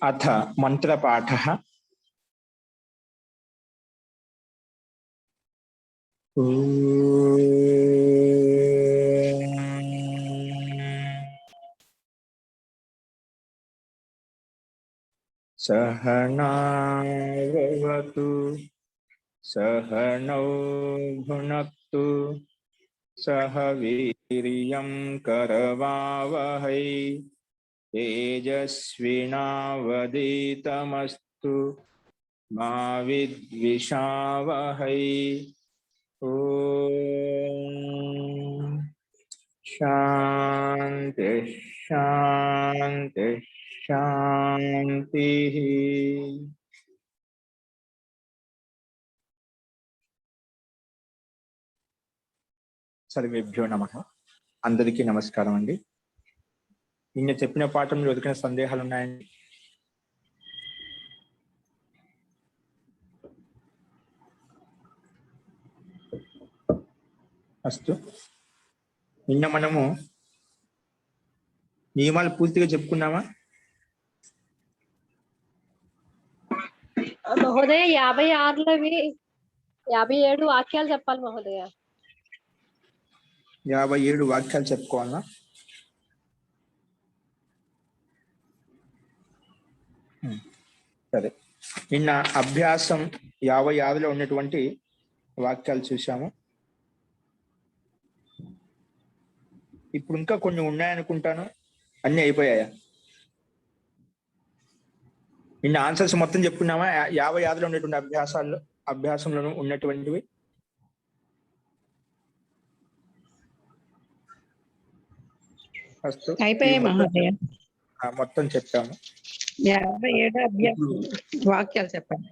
अथ मंत्रपाठः। सहनावतु सहनौ भुनक्तु सह वीर्यं करवावहै तेजस्विनावधीतमस्तु मा विद्विषावहै। ओम शांति शांति शांति। सर्वेभ्यो नमः। అందరికీ నమస్కారం అండి। నిన్న చెప్పిన పాఠంలో ఎదురైన సందేహాలు ఉన్నాయండి? అస్తు, నిన్న మనము నియమాలు పూర్తిగా చెప్పుకున్నామా? మహోదయ 56 57 వాక్యాలు చెప్పాలి మహోదయ। 57 వాక్యాలు చెప్పుకోవాలా? సరే, నిన్న అభ్యాసం 56లో ఉన్నటువంటి వాక్యాలు చూసాము। ఇప్పుడు ఇంకా కొన్ని ఉన్నాయనుకుంటాను, అన్ని అయిపోయాయా? నిన్న ఆన్సర్స్ మొత్తం చెప్పుకున్నామా? 56లో ఉన్నటువంటి అభ్యాసంలో ఉన్నటువంటివి మొత్తం చెప్పాము। 57 వాక్యాలు చెప్పండి,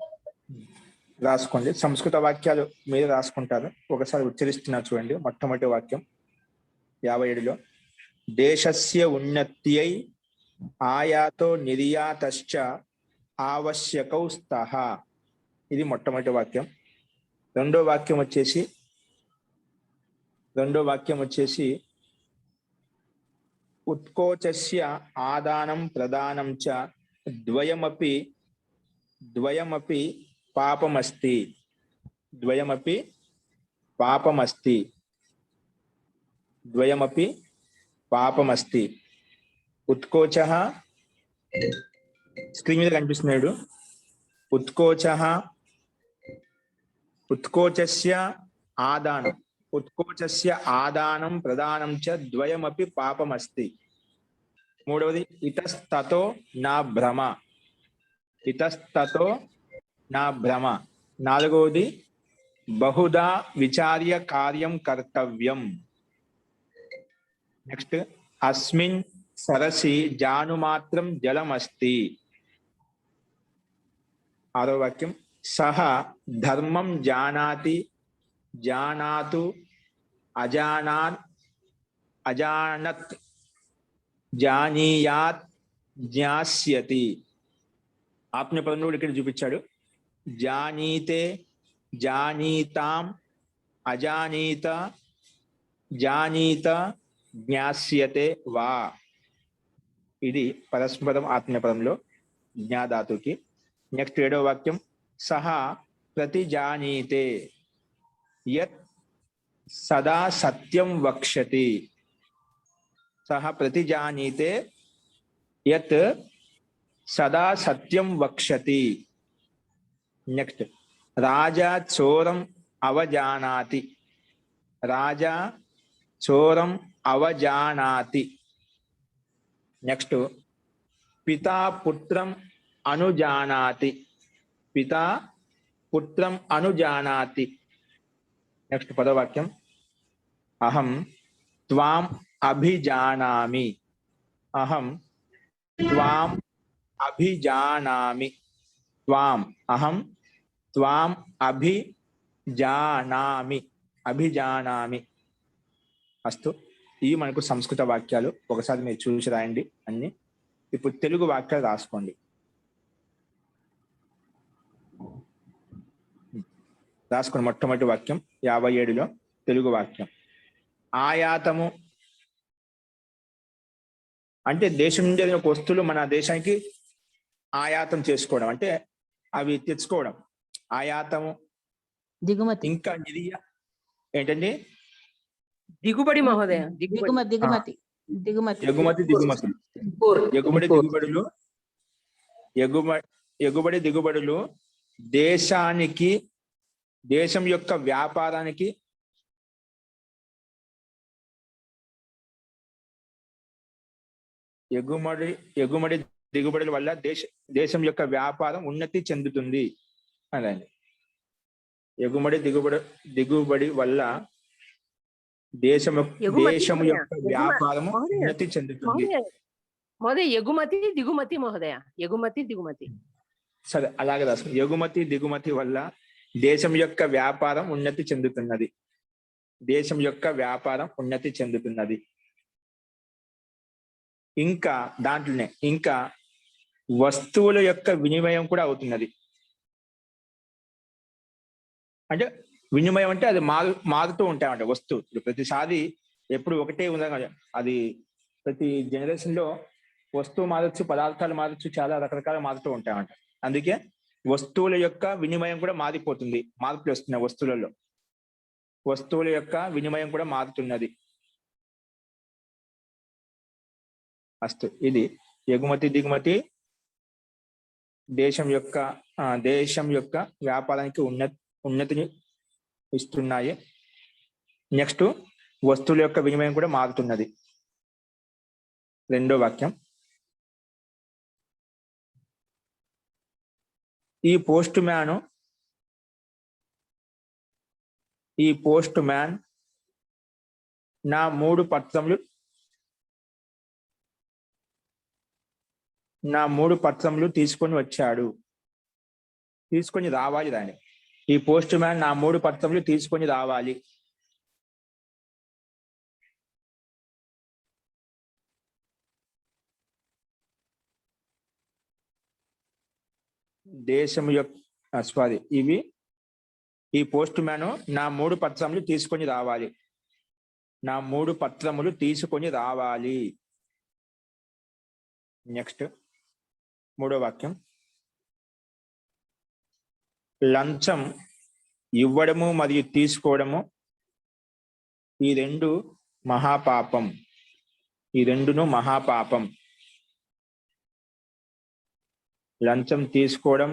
రాసుకోండి। సంస్కృత వాక్యాలు మీరు రాసుకుంటారు, ఒకసారి ఉచ్చరిస్తున్నా చూడండి। మొట్టమొదటి వాక్యం 57లో, దేశస్య ఉన్నత్యై ఆయాతో నిర్యాతశ్చ ఆవశ్యకౌ స్తః, ఇది మొట్టమొదటి వాక్యం। రెండో వాక్యం వచ్చేసి ఉత్కోచస్య ఆదానం ప్రదానం చ ద్వయమపి పాపమస్తి, ద్వయమపి పాపమస్తి। ఉత్కోచః స్క్రీన్ మీద కనిపిస్తున్నాడు। ఉత్కోచస్య ఆదానం ప్రదానం చ ద్వయమపి పాపమస్తి। మూడవది ఇతస్తతో నా భ్రమ। నాలుగవది బహుదా విచార్య కార్యం కర్తవ్యం। నెక్స్ట్, అస్మిన్ సరసి జానుమాత్రం జలమస్తి। ఆరో వాక్యం, సహ ధర్మం జానాతు అజానత్ జానీయాత్ జ్ఞాస్యతి। ఆత్మ పదంలో ఇక్కడ చూపించాడు, జానీతే జానీతాం అజానీత జానీత జ్ఞాస్యతే వా, ఇది పరస్పరం ఆత్మీయపదంలో జ్ఞాధాతుకి। నెక్స్ట్, ఏడవ వాక్యం, సహా ప్రతిజానీతే యత్ సదా సత్యం వక్ష్యతి। సహ ప్రతిజానీతే యత్ సదా సత్యం వక్ష్యతి। నెక్స్ట్, రాజా చోరం అవజానాతి। నెక్స్ట్, పితా పుత్రం అనుజానాతి। నెక్స్ట్, పదో వాక్యం, అహం త్వాం అభిజానామి, అహం త్వాం అభిజానామి। అస్తు, ఇవి మనకు సంస్కృత వాక్యాలు, ఒకసారి మీరు చూసి రాయండి అన్ని। ఇప్పుడు తెలుగు వాక్యాలు రాసుకోండి। మొట్టమొదటి వాక్యం 57లో తెలుగు వాక్యం, ఆయాతము అంటే దేశం నుండి ఒక వస్తువులు మన దేశానికి ఆయాతం చేసుకోవడం అంటే అవి తెచ్చుకోవడం, ఆయాతము. దిగుమతి ఇంకా ఏంటండి? దిగుబడి మహోదయ, దిగుమతి దిగుమతి దిగుమతి ఎగుమతి దిగుమతులు, ఎగుబడి దిగుబడులు, ఎగుబడి దిగుబడులు దేశానికి, దేశం యొక్క వ్యాపారానికి ఎగుమడి దిగుబడుల వల్ల దేశం యొక్క వ్యాపారం ఉన్నతి చెందుతుంది అదండి. దిగుబడి వల్ల దేశం యొక్క వ్యాపారం ఉన్నతి చెందుతుంది. మహోదయ ఎగుమతి దిగుమతి మహోదయ, ఎగుమతి దిగుమతి. సరే అలాగే రాసుకోండి. ఎగుమతి దిగుమతి వల్ల దేశం యొక్క వ్యాపారం ఉన్నతి చెందుతున్నది. దేశం యొక్క వ్యాపారం ఉన్నతి చెందుతున్నది. ఇంకా దాంట్లోనే ఇంకా వస్తువుల యొక్క వినిమయం కూడా అవుతున్నది. అంటే వినిమయం అంటే అది మారుతూ ఉంటాయంట వస్తువు. ప్రతిసారి ఎప్పుడు ఒకటే ఉందా? అది ప్రతి జనరేషన్ లో వస్తువు మారచ్చు, పదార్థాలు మారచ్చు, చాలా రకరకాల మారుతూ ఉంటాయంట. అందుకే వస్తువుల యొక్క వినిమయం కూడా మారిపోతుంది, మార్పులు వస్తున్నాయి వస్తువులలో. వస్తువుల యొక్క వినిమయం కూడా మారుతున్నది. అస్తు ఇది ఎగుమతి దిగుమతి దేశం యొక్క వ్యాపారానికి ఉన్నతిని ఇస్తున్నాయి. నెక్స్ట్ వస్తువుల యొక్క వినిమయం కూడా మారుతున్నది. రెండో వాక్యం, ఈ పోస్ట్ మ్యాన్ నా 3 పత్రములు తీసుకొని వచ్చాడు. తీసుకొని రావాలి దాన్ని. ఈ పోస్ట్ మ్యాన్ నా 3 పత్రములు తీసుకొని రావాలి. దేశం యొక్క ఈ పోస్ట్ మ్యాన్ నా 3 పత్రములు తీసుకొని రావాలి. నా 3 పత్రములు తీసుకొని రావాలి. నెక్స్ట్ మూడో వాక్యం, లంచం ఇవ్వడము మరియు తీసుకోవడము ఈ రెండు మహాపాపం. ఈ రెండును మహాపాపం. లంచం తీసుకోవడం,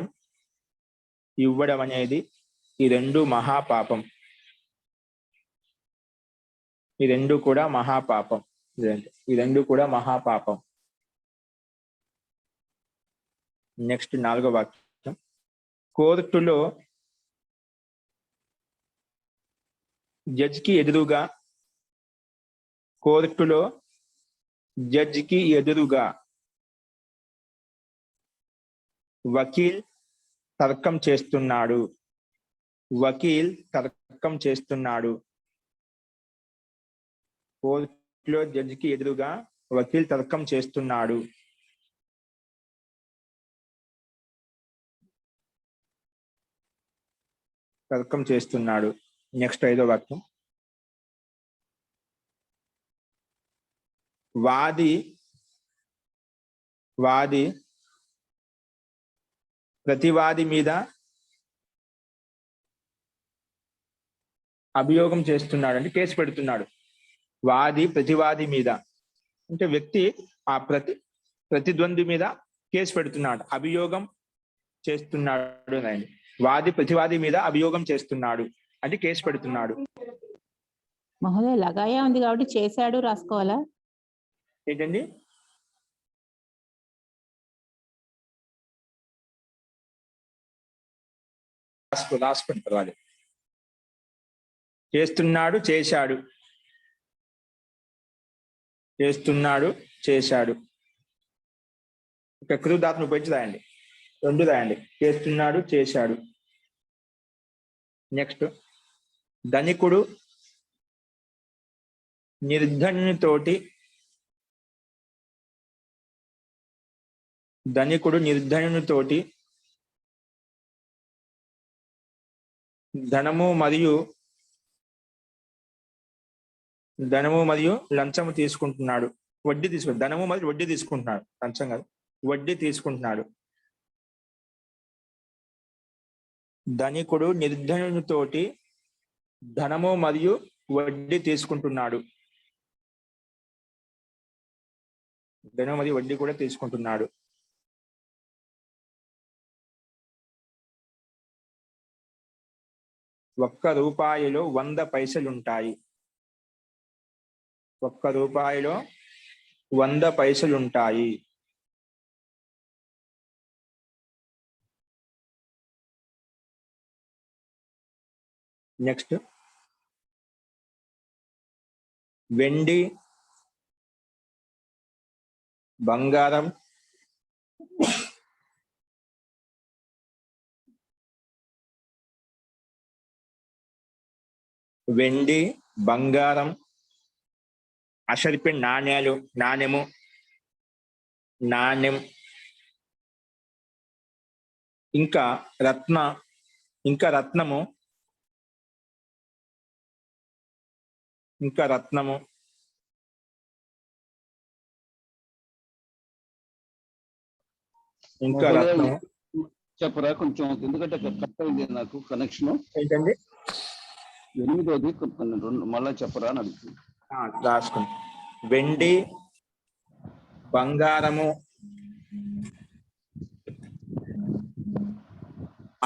ఇవ్వడం అనేది ఈ రెండు మహాపాపం. ఈ రెండు కూడా మహాపాపం. ఈ రెండు కూడా మహాపాపం. నెక్స్ట్ నాలుగో వాక్యం, కోర్టులో జడ్జికి ఎదురుగా వకీల్ తర్కం చేస్తున్నాడు. కోర్టులో జడ్జికి ఎదురుగా వకీల్ తర్కం చేస్తున్నాడు. నెక్స్ట్ ఐదో వాక్యం, వాది ప్రతివాది మీద అభియోగం చేస్తున్నాడు, అంటే కేసు పెడుతున్నాడు. వాది ప్రతివాది మీద అంటే వ్యక్తి ఆ ప్రతిద్వంద్వి మీద కేసు పెడుతున్నాడు, అభియోగం చేస్తున్నాడు. వాది ప్రతివాది మీద అభియోగం చేస్తున్నాడు అంటే కేసు పెడుతున్నాడు. మహోదయ లగాయా ఉంది కాబట్టి చేశాడు రాసుకోవాలా? ఏంటండి? రాసుకుని పర్వాలేదు. చేస్తున్నాడు, చేశాడు. ఇక కృదాత్మ పెంచి రాయండి. 2 రాయండి. చేస్తున్నాడు, చేశాడు. నెక్స్ట్, ధనికుడు నిర్ధనునితోటి ధనము మరియు లంచము తీసుకుంటున్నాడు. ధనము మరియు వడ్డీ తీసుకుంటున్నాడు. లంచం కాదు, వడ్డీ తీసుకుంటున్నాడు. ధనికుడు నిర్ధనునితోటి ధనము మరియు వడ్డీ తీసుకుంటున్నాడు. ధనం మరియు వడ్డీ కూడా తీసుకుంటున్నాడు. ₹1 100 పైసలుంటాయి. ₹1 100 పైసలుంటాయి. నెక్స్ట్, వెండి, బంగారం, వెండి, బంగారం, అసలిపి నాణ్యాలు, నాణ్యం, ఇంకా రత్నము, చెప్పరా కొంచెం, ఎందుకంటే కట్ అయింది నాకు కనెక్షన్. ఏంటండి? 8వ మళ్ళా చెప్పరా అని అడుగుతుంది. రాసుకోండి. వెండి, బంగారము,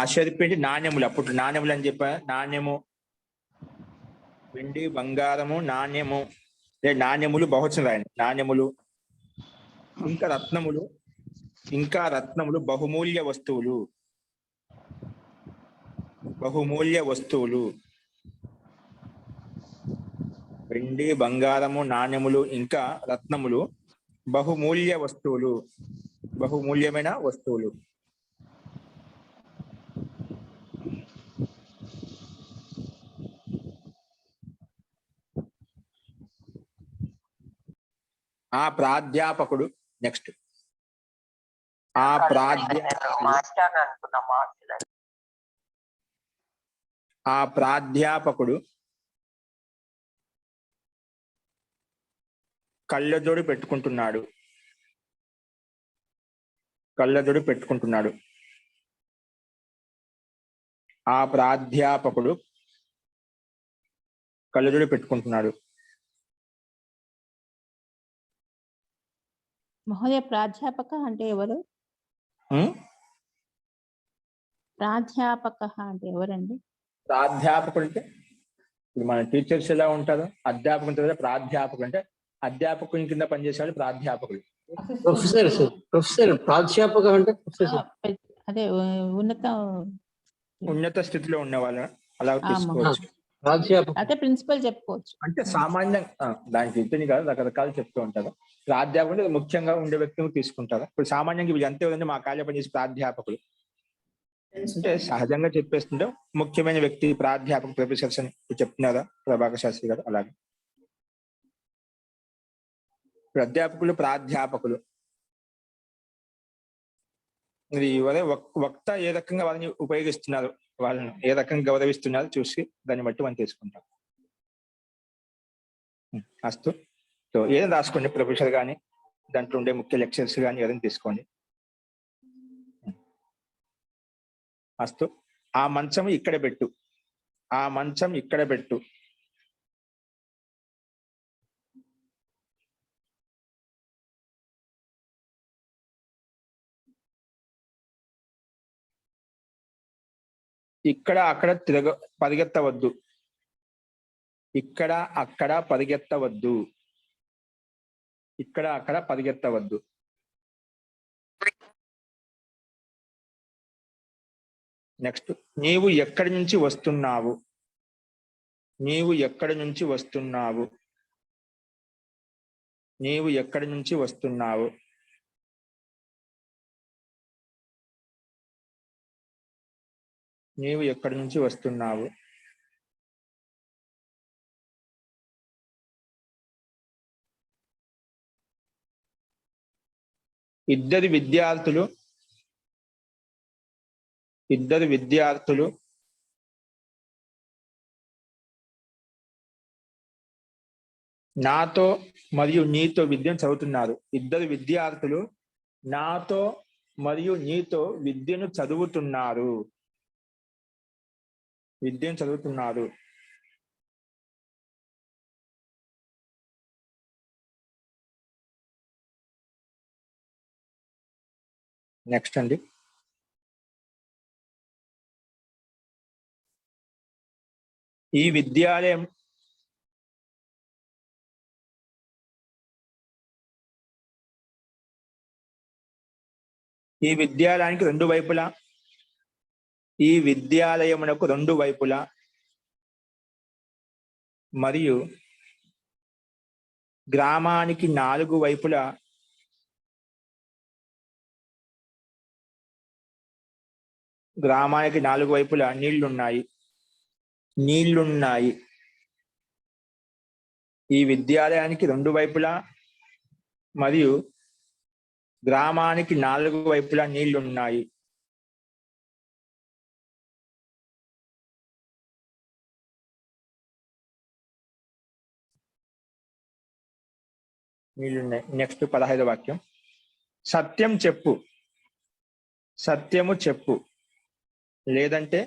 అసలిపి నాణ్యములు. అప్పుడు నాణ్యములు అని చెప్పా. నాణ్యము, వెండి, బంగారము, నాణ్యములు బహువచనం రాయండి. నాణ్యములు, ఇంకా రత్నములు, బహుమూల్య వస్తువులు. వెండి, బంగారము, నాణ్యములు, ఇంకా రత్నములు, బహుమూల్యమైన వస్తువులు. ఆ ప్రాధ్యాపకుడు, నెక్స్ట్, ఆ ప్రాధ్యాపకుడు కళ్ళజోడు పెట్టుకుంటున్నాడు. ఆ ప్రాధ్యాపకుడు కళ్ళజోడు పెట్టుకుంటున్నాడు. మహోదయ, ప్రాధ్యాపక అంటే ఎవరు? ప్రాధ్యాపక అంటే ఎవరండి? ప్రాధ్యాపకుడు అంటే ఇప్పుడు మన టీచర్స్ ఎలా ఉంటారు, అధ్యాపకులు. ప్రాధ్యాపకుడు అంటే అధ్యాపకుని కింద పనిచేసేవాళ్ళు ప్రాధ్యాపకులు. ప్రొఫెసర్ ప్రాధ్యాపక అంటే అదే ఉన్నత స్థితిలో ఉన్న వాళ్ళు అలా తీసుకోవచ్చు. అంటే ప్రిన్సిపల్ చెప్పుకోవచ్చు. అంటే సామాన్యంగా దానికి ఇతని కాదు, రకరకాలు చెప్తూ ఉంటారు. ప్రాధ్యాపకులు ముఖ్యంగా ఉండే వ్యక్తిని తీసుకుంటారు. ఇప్పుడు సామాన్యంగా వీళ్ళు అంతే ఉంది, మా కాలేజీ పనిచేసే ప్రాధ్యాపకులు అంటే సహజంగా చెప్పేస్తుంటే ముఖ్యమైన వ్యక్తి ప్రాధ్యాపక ప్రొఫెసర్స్ అని చెప్తున్నారా ప్రభాకర్ శాస్త్రి గారు. అలాగే అధ్యాపకులు, ప్రాధ్యాపకులు. ఇది వక్త ఏ రకంగా వాళ్ళని ఉపయోగిస్తున్నారు, వాళ్ళని ఏ రకంగా గౌరవిస్తున్నారు చూసి దాన్ని బట్టి మనం తీసుకుంటాం. అస్తు. సో ఏదైనా రాసుకోండి, ప్రొఫెసర్ కానీ దాంట్లో ఉండే ముఖ్య లెక్చర్స్ కానీ ఏదైనా తీసుకోండి. అస్తు. ఆ మంచం ఇక్కడ పెట్టు. ఇక్కడ అక్కడ పరిగెత్తవద్దు. నెక్స్ట్, నీవు ఎక్కడి నుంచి వస్తున్నావు? ఇద్దరు విద్యార్థులు నాతో మరియు నీతో విద్యను చదువుతున్నారు. ఇద్దరు విద్యార్థులు నాతో మరియు నీతో విద్యను చదువుతున్నారు. విద్యను చదువుతున్నారు. నెక్స్ట్ అండి, ఈ విద్యాలయం ఈ విద్యాలయానికి రెండు వైపులా ఈ విద్యాలయమునకు రెండు వైపులా మరియు గ్రామానికి నాలుగు వైపులా నీళ్లున్నాయి. ఈ విద్యాలయానికి రెండు వైపులా మరియు గ్రామానికి నాలుగు వైపులా నీళ్లున్నాయి. నెక్స్ట్ 15వ వాక్యం. సత్యము చెప్పు లేదంటే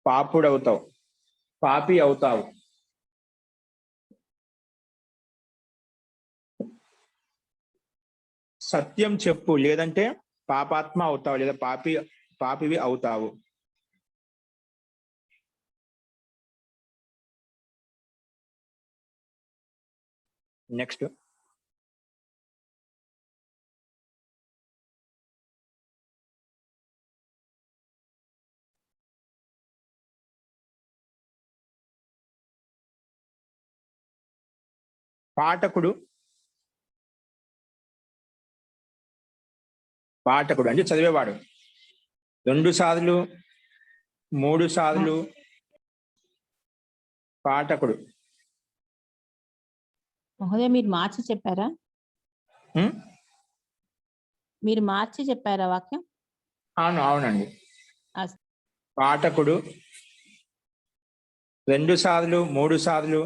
పాపి అవుతావు. సత్యం చెప్పు లేదంటే పాపాత్మ అవుతావు లేదా పాపివి అవుతావు. నెక్స్ట్, పాఠకుడు అంటే చదివేవాడు. 2 సార్లు 3 సార్లు పాఠకుడు. మహోదయ మీరు మార్చి చెప్పారా? మీరు మార్చి చెప్పారా వాక్యం? అవునండి. అస్- పాఠకుడు 2 సార్లు 3 సార్లు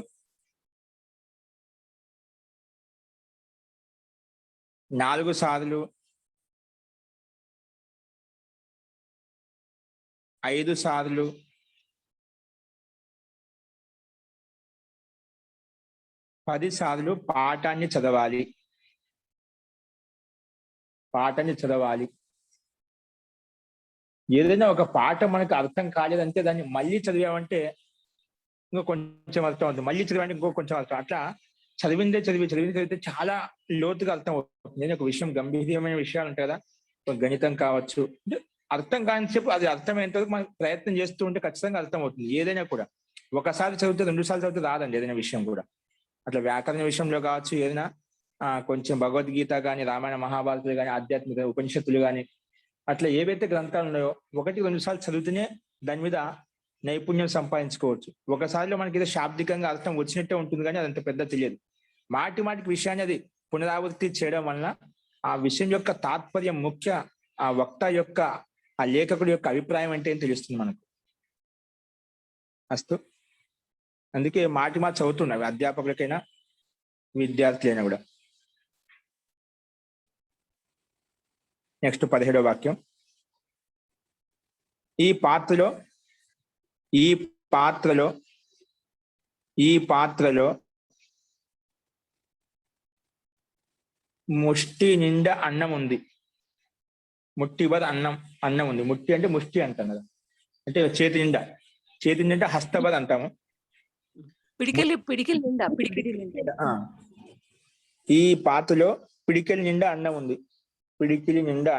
4 సార్లు 5 సార్లు 10 సార్లు పాఠాన్ని చదవాలి. ఏదైనా ఒక పాఠం మనకు అర్థం కాలేదంటే దాన్ని మళ్ళీ చదివామంటే ఇంకో కొంచెం అర్థం అవుతుంది, మళ్ళీ చదివామంటే ఇంకో కొంచెం అర్థం. అట్లా చదివితే చాలా లోతుగా అర్థం అవుతుంది. నేను ఒక విషయం, గంభీరమైన విషయాలు ఉంటాయి కదా, గణితం కావచ్చు, అర్థం కాని చెప్పు అది అర్థమయ్యేంత వరకు మనం ప్రయత్నం చేస్తూ ఉంటే ఖచ్చితంగా అర్థం అవుతుంది. ఏదైనా కూడా ఒకసారి చదివితే 2 సార్లు చదివితే రాదండి ఏదైనా విషయం కూడా. అట్లా వ్యాకరణ విషయంలో కావచ్చు, ఏదైనా కొంచెం భగవద్గీత కానీ, రామాయణ మహాభారతులు కానీ, ఆధ్యాత్మిక ఉపనిషత్తులు కానీ, అట్లా ఏవైతే గ్రంథాలు ఉన్నాయో 1-2 సార్లు చదివితేనే దాని మీద నైపుణ్యం సంపాదించుకోవచ్చు. ఒకసారిలో మనకి ఏదో శాబ్దికంగా అర్థం వచ్చినట్టే ఉంటుంది కానీ అదంత పెద్ద తెలియదు. మాటికి విషయాన్ని అది పునరావృత్తి చేయడం వలన ఆ విషయం యొక్క తాత్పర్యం, ముఖ్య ఆ వక్త యొక్క, ఆ లేఖకుడి యొక్క అభిప్రాయం అంటే ఏం తెలుస్తుంది మనకు. అస్తు, అందుకే మాటి చదువుతున్నవి అధ్యాపకులకైనా విద్యార్థులైనా కూడా. నెక్స్ట్ 17వ వాక్యం. ఈ పాత్రలో ముష్టి నిండా అన్నం ఉంది. ముట్టిబర్ అన్నం ఉంది. ముట్టి అంటే ముష్టి అంటాం కదా, అంటే చేతి నిండా హస్తబర్ అంటాము. పిడికిలి నిండా ఈ పాత్రలో పిడికిలి నిండా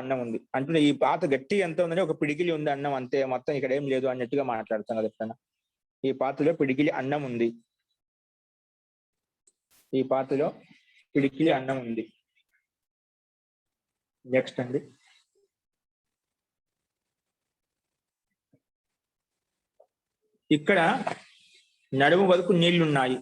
అన్నం ఉంది. అంటే ఈ పాత్ర గట్టి ఎంత ఉందని ఒక పిడికిలి ఉంది అన్నం అంతే, మొత్తం ఇక్కడ ఏం లేదు అన్నట్టుగా మాట్లాడుతాం కదా ఎప్పుడైనా. ఈ పాత్రలో పిడికిలి అన్నం ఉంది. నెక్స్ట్ అండి, ఇక్కడ నడుము వరకు నీళ్లున్నాయి.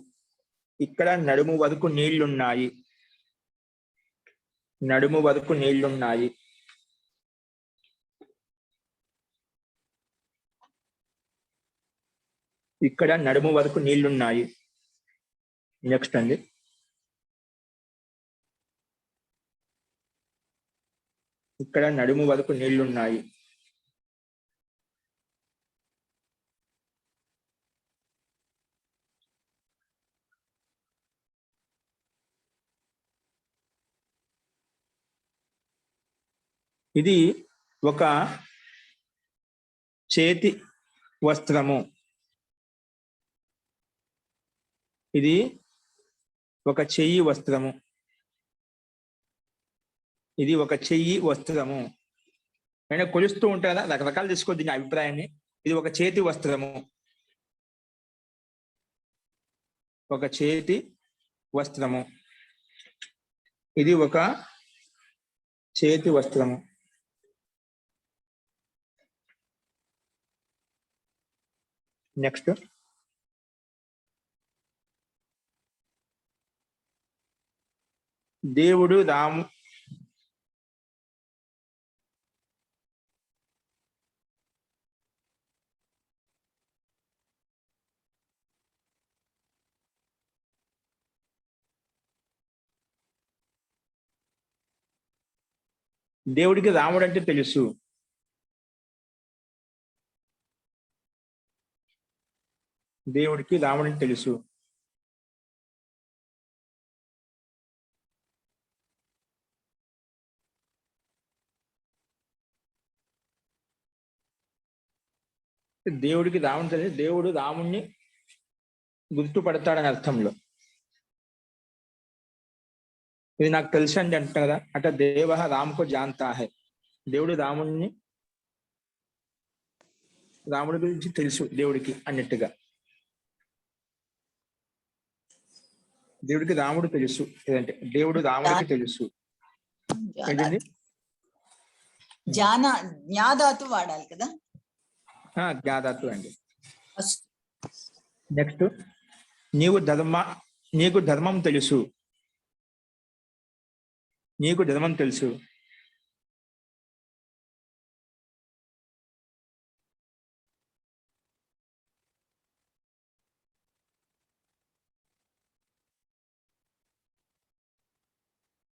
నెక్స్ట్ అండి, ఇక్కడ నడుము వరకు నీళ్లున్నాయి. ఇది ఒక చేతి వస్త్రము. ఇది ఒక చెయ్యి వస్త్రము. ఇది ఒక చెయ్యి వస్త్రము. అయినా కొలుస్తూ ఉంటారా, రకరకాలు తీసుకోవద్దు దీని అభిప్రాయాన్ని. ఇది ఒక చేతి వస్త్రము. ఒక చేతి వస్త్రము. ఇది ఒక చేతి వస్త్రము. నెక్స్ట్, దేవుడు రాము దేవుడికి రాముడు అంటే తెలుసు. దేవుడికి రాముడు అంటే తెలుసు. దేవుడికి రాముడు తెలియదు, దేవుడు రాముణ్ణి గుర్తుపడతాడని అర్థంలో. ఇది నాకు తెలుసు అండి అంటారు కదా, అంటే దేవ రాముకు జాంతా హై. దేవుడు రాముడి గురించి తెలుసు దేవుడికి అన్నట్టుగా. దేవుడికి రాముడు తెలుసు, ఏదంటే దేవుడు రాముడికి తెలుసు. ఏంటండి? జ్ఞాధాతు వాడాలి కదా. జ్ఞాధాతు అండి. నెక్స్ట్, నీకు ధర్మం తెలుసు. నీకు ధర్మం తెలుసు.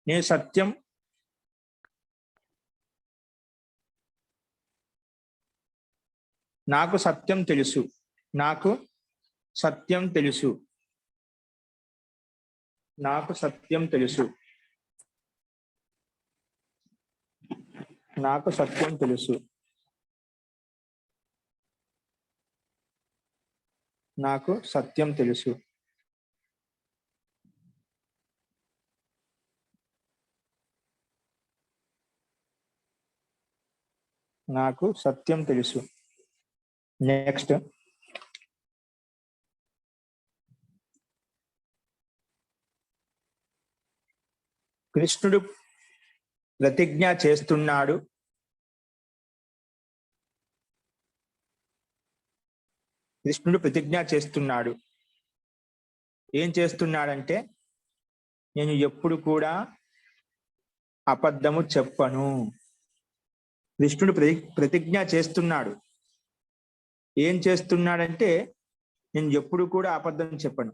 నేను సత్యం నాకు సత్యం తెలుసు. నాకు సత్యం తెలుసు. నాకు సత్యం తెలుసు. నాకు సత్యం తెలుసు. నాకు సత్యం తెలుసు. నాకు సత్యం తెలుసు. నెక్స్ట్, కృష్ణుడు ప్రతిజ్ఞ చేస్తున్నాడు. కృష్ణుడు ప్రతిజ్ఞ చేస్తున్నాడు. ఏం చేస్తున్నాడంటే, నేను ఎప్పుడు కూడా అబద్ధము చెప్పను. కృష్ణుడు ప్రతిజ్ఞ చేస్తున్నాడు. ఏం చేస్తున్నాడంటే, నేను ఎప్పుడు కూడా అబద్ధం చెప్పను.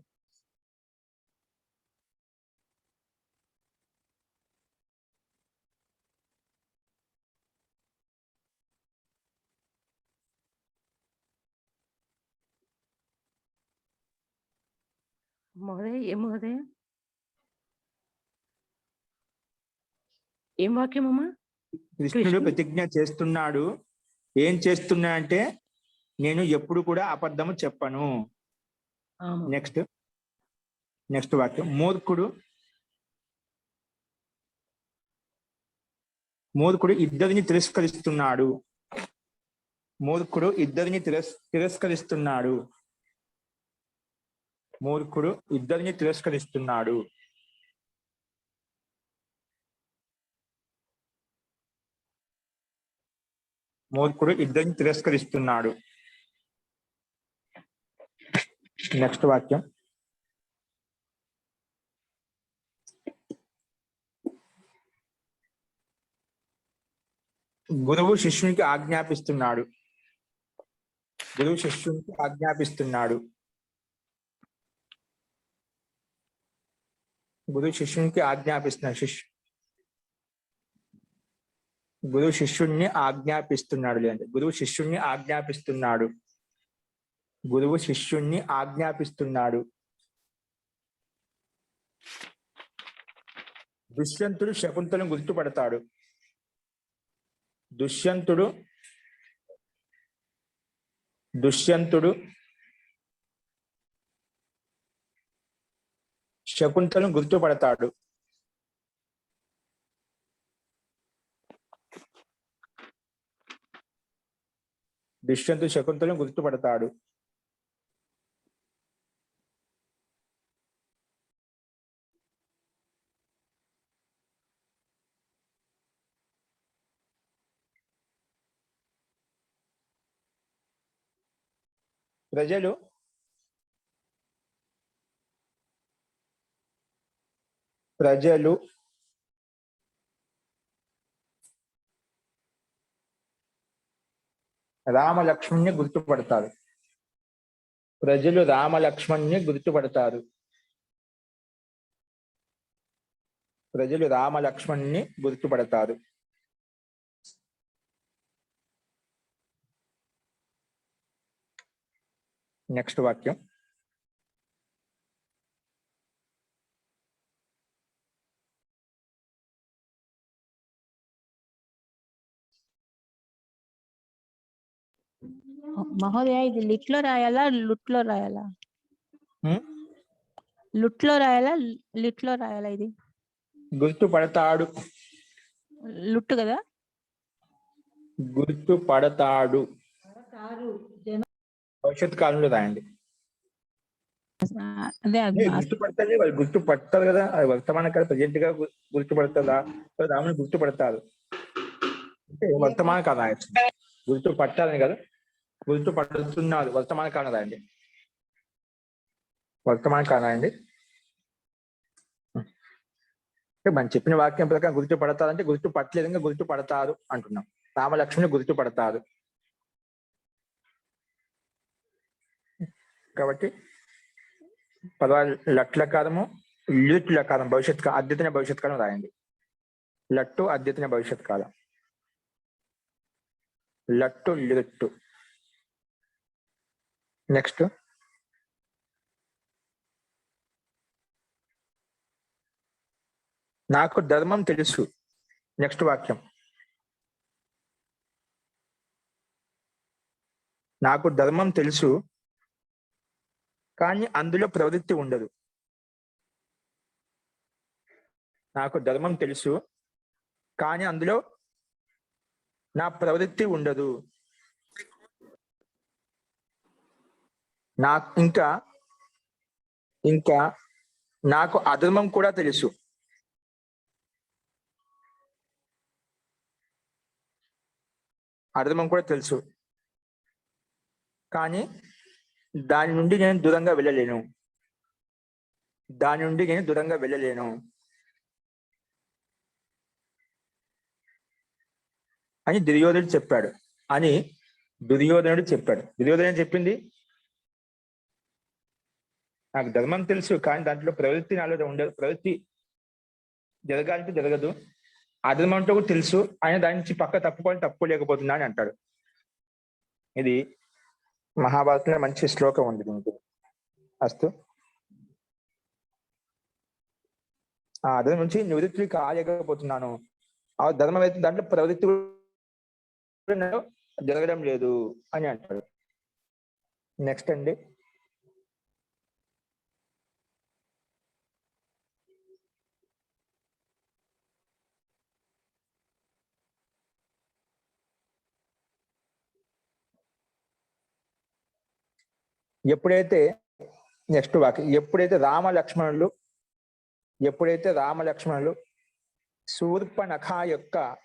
మహోదయ, ఏం మహోదయ? ఏం వాక్యమమ్మా? కృష్ణుడు ప్రతిజ్ఞ చేస్తున్నాడు. ఏం చేస్తున్నా అంటే, నేను ఎప్పుడు కూడా అబద్ధము చెప్పను. నెక్స్ట్ వాక్యం, మూర్ఖుడు ఇద్దరిని తిరస్కరిస్తున్నాడు. మూర్ఖుడు ఇద్దరిని తిరస్కరిస్తున్నాడు. మూర్ఖుడు ఇద్దరిని తిరస్కరిస్తున్నాడు. మూర్ఖుడు ఇద్దరిని తిరస్కరిస్తున్నాడు. నెక్స్ట్ వాక్యం, గురువు శిష్యునికి ఆజ్ఞాపిస్తున్నాడు. గురువు శిష్యునికి ఆజ్ఞాపిస్తున్నాడు. గురువు శిష్యునికి ఆజ్ఞాపిస్తున్నాడు. గురువు శిష్యుణ్ణి ఆజ్ఞాపిస్తున్నాడు. లేదంటే గురువు శిష్యుణ్ణి ఆజ్ఞాపిస్తున్నాడు. గురువు శిష్యుణ్ణి ఆజ్ఞాపిస్తున్నాడు. దుష్యంతుడు శకుంతలను గుర్తుపడతాడు. దుష్యంతుడు శకుంతలను గుర్తుపడతాడు. దుష్యంతుడు శకుంతలను గుర్తుపడతాడు. ప్రజలు రామలక్ష్మణ్ణి గుర్తుపడతారు. ప్రజలు రామలక్ష్మణ్ణి గుర్తుపడతారు. ప్రజలు రామలక్ష్మణ్ణి గుర్తుపడతారు. నెక్స్ట్ వాక్యం. మహోదయ ఇది లిట్లో రాయాలా లుట్లో రాయాలా? హ్మ్? లుట్లో రాయాలా లిట్లో రాయాలా? ఇది గుర్తుపడతాడు. లుట్టు కదా? గుర్తుపడతాడు భవిష్యత్ కాలంలో రాయండి. అదే గుర్తుపడతారు, వాళ్ళు గుర్తుపడతారు కదా, అది వర్తమాన కాలం ప్రజెంట్ గా గుర్తుపడతారా? రాముని గుర్తుపడతారు అంటే వర్తమాన కాలం రాయొచ్చు. గుర్తుపట్టాలని కదా, గుర్తుపడుతున్నారు వర్తమాన కాలం రాయండి. వర్తమాన కాలం రాయండి. మనం చెప్పిన వాక్యం ప్రకారం గుర్తుపడతారంటే గుర్తుపట్టలేదు, ఇంకా గుర్తుపడతారు అంటున్నాం. రామలక్ష్మణుని గుర్తుపడతారు కాబట్టి లట్లకారము ల్యుట్లకారం భవిష్యత్ అద్యతన భవిష్యత్ కాలం రాయండి. లట్టు అద్యతన భవిష్యత్ కాలం. లట్టు ల్యుట్టు. నెక్స్ట్. నాకు ధర్మం తెలుసు. నెక్స్ట్ వాక్యం. నాకు ధర్మం తెలుసు కానీ అందులో ప్రవృత్తి ఉండదు. నాకు ధర్మం తెలుసు కానీ అందులో నా ప్రవృత్తి ఉండదు. ఇంకా నాకు అధర్మం కూడా తెలుసు. అధర్మం కూడా తెలుసు కానీ దాని నుండి నేను దూరంగా వెళ్ళలేను. అని దుర్యోధనుడు చెప్పాడు. దుర్యోధనుడు చెప్పింది నాకు ధర్మం తెలుసు కానీ దాంట్లో ప్రవృత్తి నాలో ఉండదు. ప్రవృత్తి జరగాలంటే జరగదు. అధర్మం అంటే కూడా తెలుసు, ఆయన దాని నుంచి పక్క తప్పుకోలేకపోతున్నా అని అంటాడు. ఇది మహాభారతంలో మంచి శ్లోకం ఉంది దీనికి. అస్తు. ఆ అధర్మం నుంచి నివృత్తి కాలేకపోతున్నాను. ఆ ధర్మం అయితే దాంట్లో ప్రవృత్తి జరగడం లేదు అని అంటాడు. నెక్స్ట్ అండి. ఎప్పుడైతే నెక్స్ట్ వాక్యం. ఎప్పుడైతే రామలక్ష్మణులు శూర్పణఖ యొక్క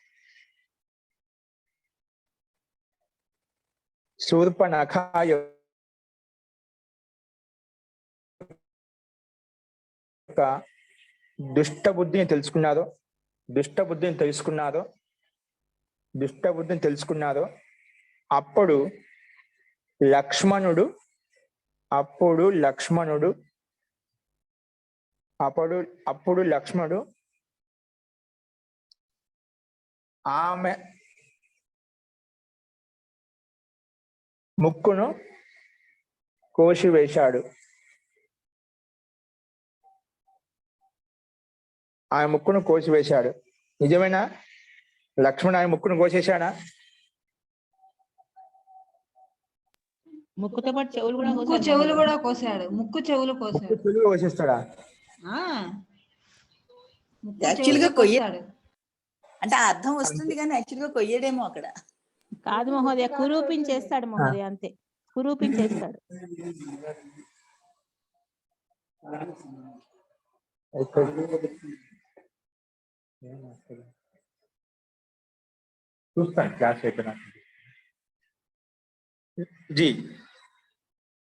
దుష్ట బుద్ధిని తెలుసుకున్నారో అప్పుడు లక్ష్మణుడు ఆమె ముక్కును కోసివేశాడు. నిజమేనా? లక్ష్మణుడు ఆయన ముక్కును కోసేశాడా? ముక్కుతో పాటు చెవులు కూడా ముక్కు కోసాడు చెవులు మహోదయ. కూడా కోసాడు. ముక్కు చెవులు ముక్కు కోసాడు. చెవులు కోసేస్తాడా? ఆ ముక్కు యాక్చువల్ గా చెవులు కొయ్య కోసాడు. అంటే ఆ అర్థం వస్తుంది కానీ యాక్చువల్ గా కొయ్యడేమో అక్కడ. కాదు మహోదయ, కురూపించేస్తాడు మహోదయ, అంతే కురూపించేస్తాడు. చూస్తాను క్లాస్ అయిపోయినా. జీ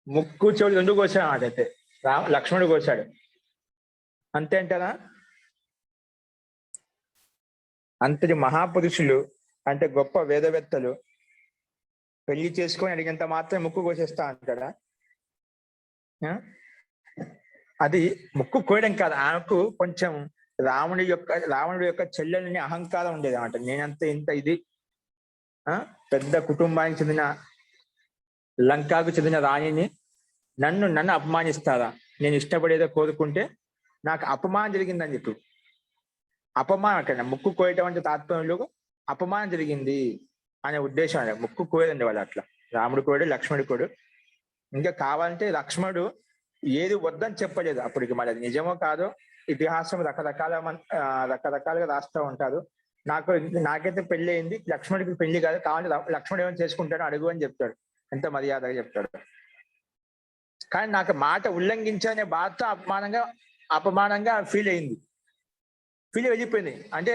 ముక్కు చెవులు రెండు కోసాడు అదైతే లక్ష్మణుడు కోసాడు అంతే అంటారా? అంతటి మహాపురుషులు అంటే గొప్ప వేదవేత్తలు పెళ్లి చేసుకొని అడిగినంత మాత్రం ముక్కు కోసేస్తా అంటారా? అది ముక్కు కోయడం కాదు, ఆమెకు కొంచెం రావణుడి యొక్క చెల్లెలని అహంకారం ఉండేది అన్నమాట. నేనంత ఇంత ఇది పెద్ద కుటుంబానికి చెందిన లంకాకు చెందిన రాణిని నన్ను అపమానిస్తారా? నేను ఇష్టపడేదో కోరుకుంటే నాకు అపమానం జరిగిందని చెప్పి అపమానం అక్కడ ముక్కు కోయటం అంటే తాత్పర్యంలో అపమానం జరిగింది అనే ఉద్దేశం. ముక్కు కోయదండి వాళ్ళు అట్లా. రాముడు కోడు, లక్ష్మణుడు కోడు. ఇంకా కావాలంటే లక్ష్మణుడు ఏది వద్దని చెప్పలేదు అప్పటికి. మరి అది నిజమో కాదో ఇతిహాసం రకరకాలుగా రాస్తూ ఉంటారు. నాకైతే పెళ్లి అయింది, లక్ష్మణుడికి పెళ్లి కాదు, కావాలంటే లక్ష్మణుడు ఏమైనా చేసుకుంటాడు అడుగు అని చెప్తాడు. ఎంత మర్యాదగా చెప్తాడు. కానీ నాకు మాట ఉల్లంఘించనే బాధతో అపమానంగా ఫీల్ అయింది, ఫీల్ వెళ్ళిపోయింది. అంటే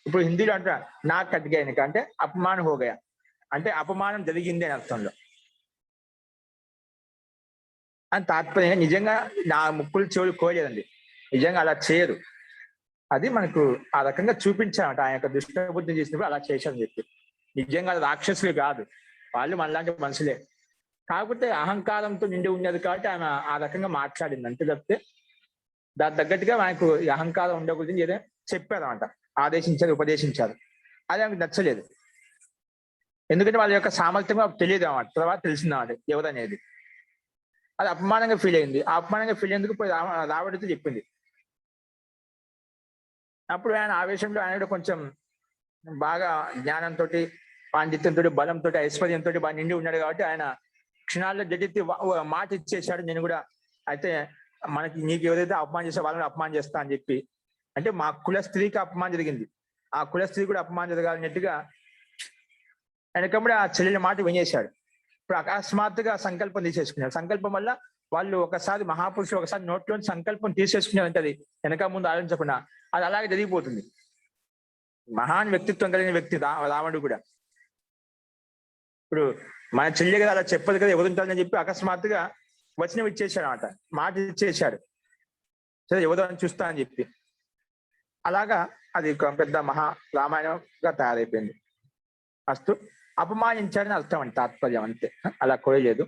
ఇప్పుడు హిందీలో అంటారు నా కట్ గయా అంటే అపమానం హోగయా, అంటే అపమానం జరిగింది అని అర్థంలో. అని తాత్పర్యంగా నిజంగా నా ముక్కులు చెవులు కోయలేదండి, నిజంగా అలా చేయరు. అది మనకు ఆ రకంగా చూపించామంట. ఆయన యొక్క దుష్టబుద్ధి చేసినప్పుడు అలా చేశారని చెప్పి. నిజంగా రాక్షసులు కాదు, వాళ్ళు మనలాంటి మనుషులే. కాకపోతే అహంకారంతో నిండి ఉన్నది కాబట్టి ఆమె ఆ రకంగా మాట్లాడింది అంతే తప్పితే దాని తగ్గట్టుగా మనకు అహంకారం ఉండకూడదు ఏదో చెప్పారన్నమాట, ఆదేశించారు, ఉపదేశించారు. అది ఆమెకు నచ్చలేదు. ఎందుకంటే వాళ్ళ యొక్క సామర్థ్యం తెలియదు అన్నమాట. తర్వాత తెలిసిందన్నమాట ఎవరనేది. అది అపమానంగా ఫీల్ అయింది. ఆ అపమానంగా ఫీల్ అయ్యేందుకు పోయి రావడితో చెప్పింది. అప్పుడు ఆయన ఆవేశంలో ఆయన కొంచెం బాగా జ్ఞానంతో, పాండిత్యంతో, బలంతో, ఐశ్వర్యంతో బాగా నిండి ఉన్నాడు కాబట్టి ఆయన క్షణాల్లో జడ్జెత్తి మాట ఇచ్చేసాడు. నేను కూడా అయితే నీకు ఎవరైతే అపమానం చేసే వాళ్ళని అపమానం చేస్తా అని చెప్పి. అంటే మా కుల స్త్రీకి అపమానం జరిగింది, ఆ కుల స్త్రీ కూడా అపమానం జరగాలన్నట్టుగా వెనకమ్మడే ఆ చెల్లెల మాట వినేశాడు. ఇప్పుడు అకస్మాత్తుగా సంకల్పం తీసేసుకున్నాడు. సంకల్పం వల్ల వాళ్ళు ఒకసారి మహాపురుషులు ఒకసారి నోట్లోని సంకల్పం తీసేసుకున్నారంటే అది వెనక ముందు ఆలోచించకుండా అది అలాగే జరిగిపోతుంది. మహాన్ వ్యక్తిత్వం కలిగిన వ్యక్తి రావణుడు కూడా. ఇప్పుడు మన చెల్లి కదా అలా చెప్పదు కదా ఎవరుంటారని చెప్పి అకస్మాత్తుగా వచనం ఇచ్చేసాడు అన్నమాట, మాట ఇచ్చేసాడు. సరే ఎవరో అని చూస్తా అని చెప్పి అలాగా అది పెద్ద మహా రామాయణంగా తయారైపోయింది. అస్తు అపమానించాడని అర్థం అండి, తాత్పర్యం అంతే, అలా కోయలేదు.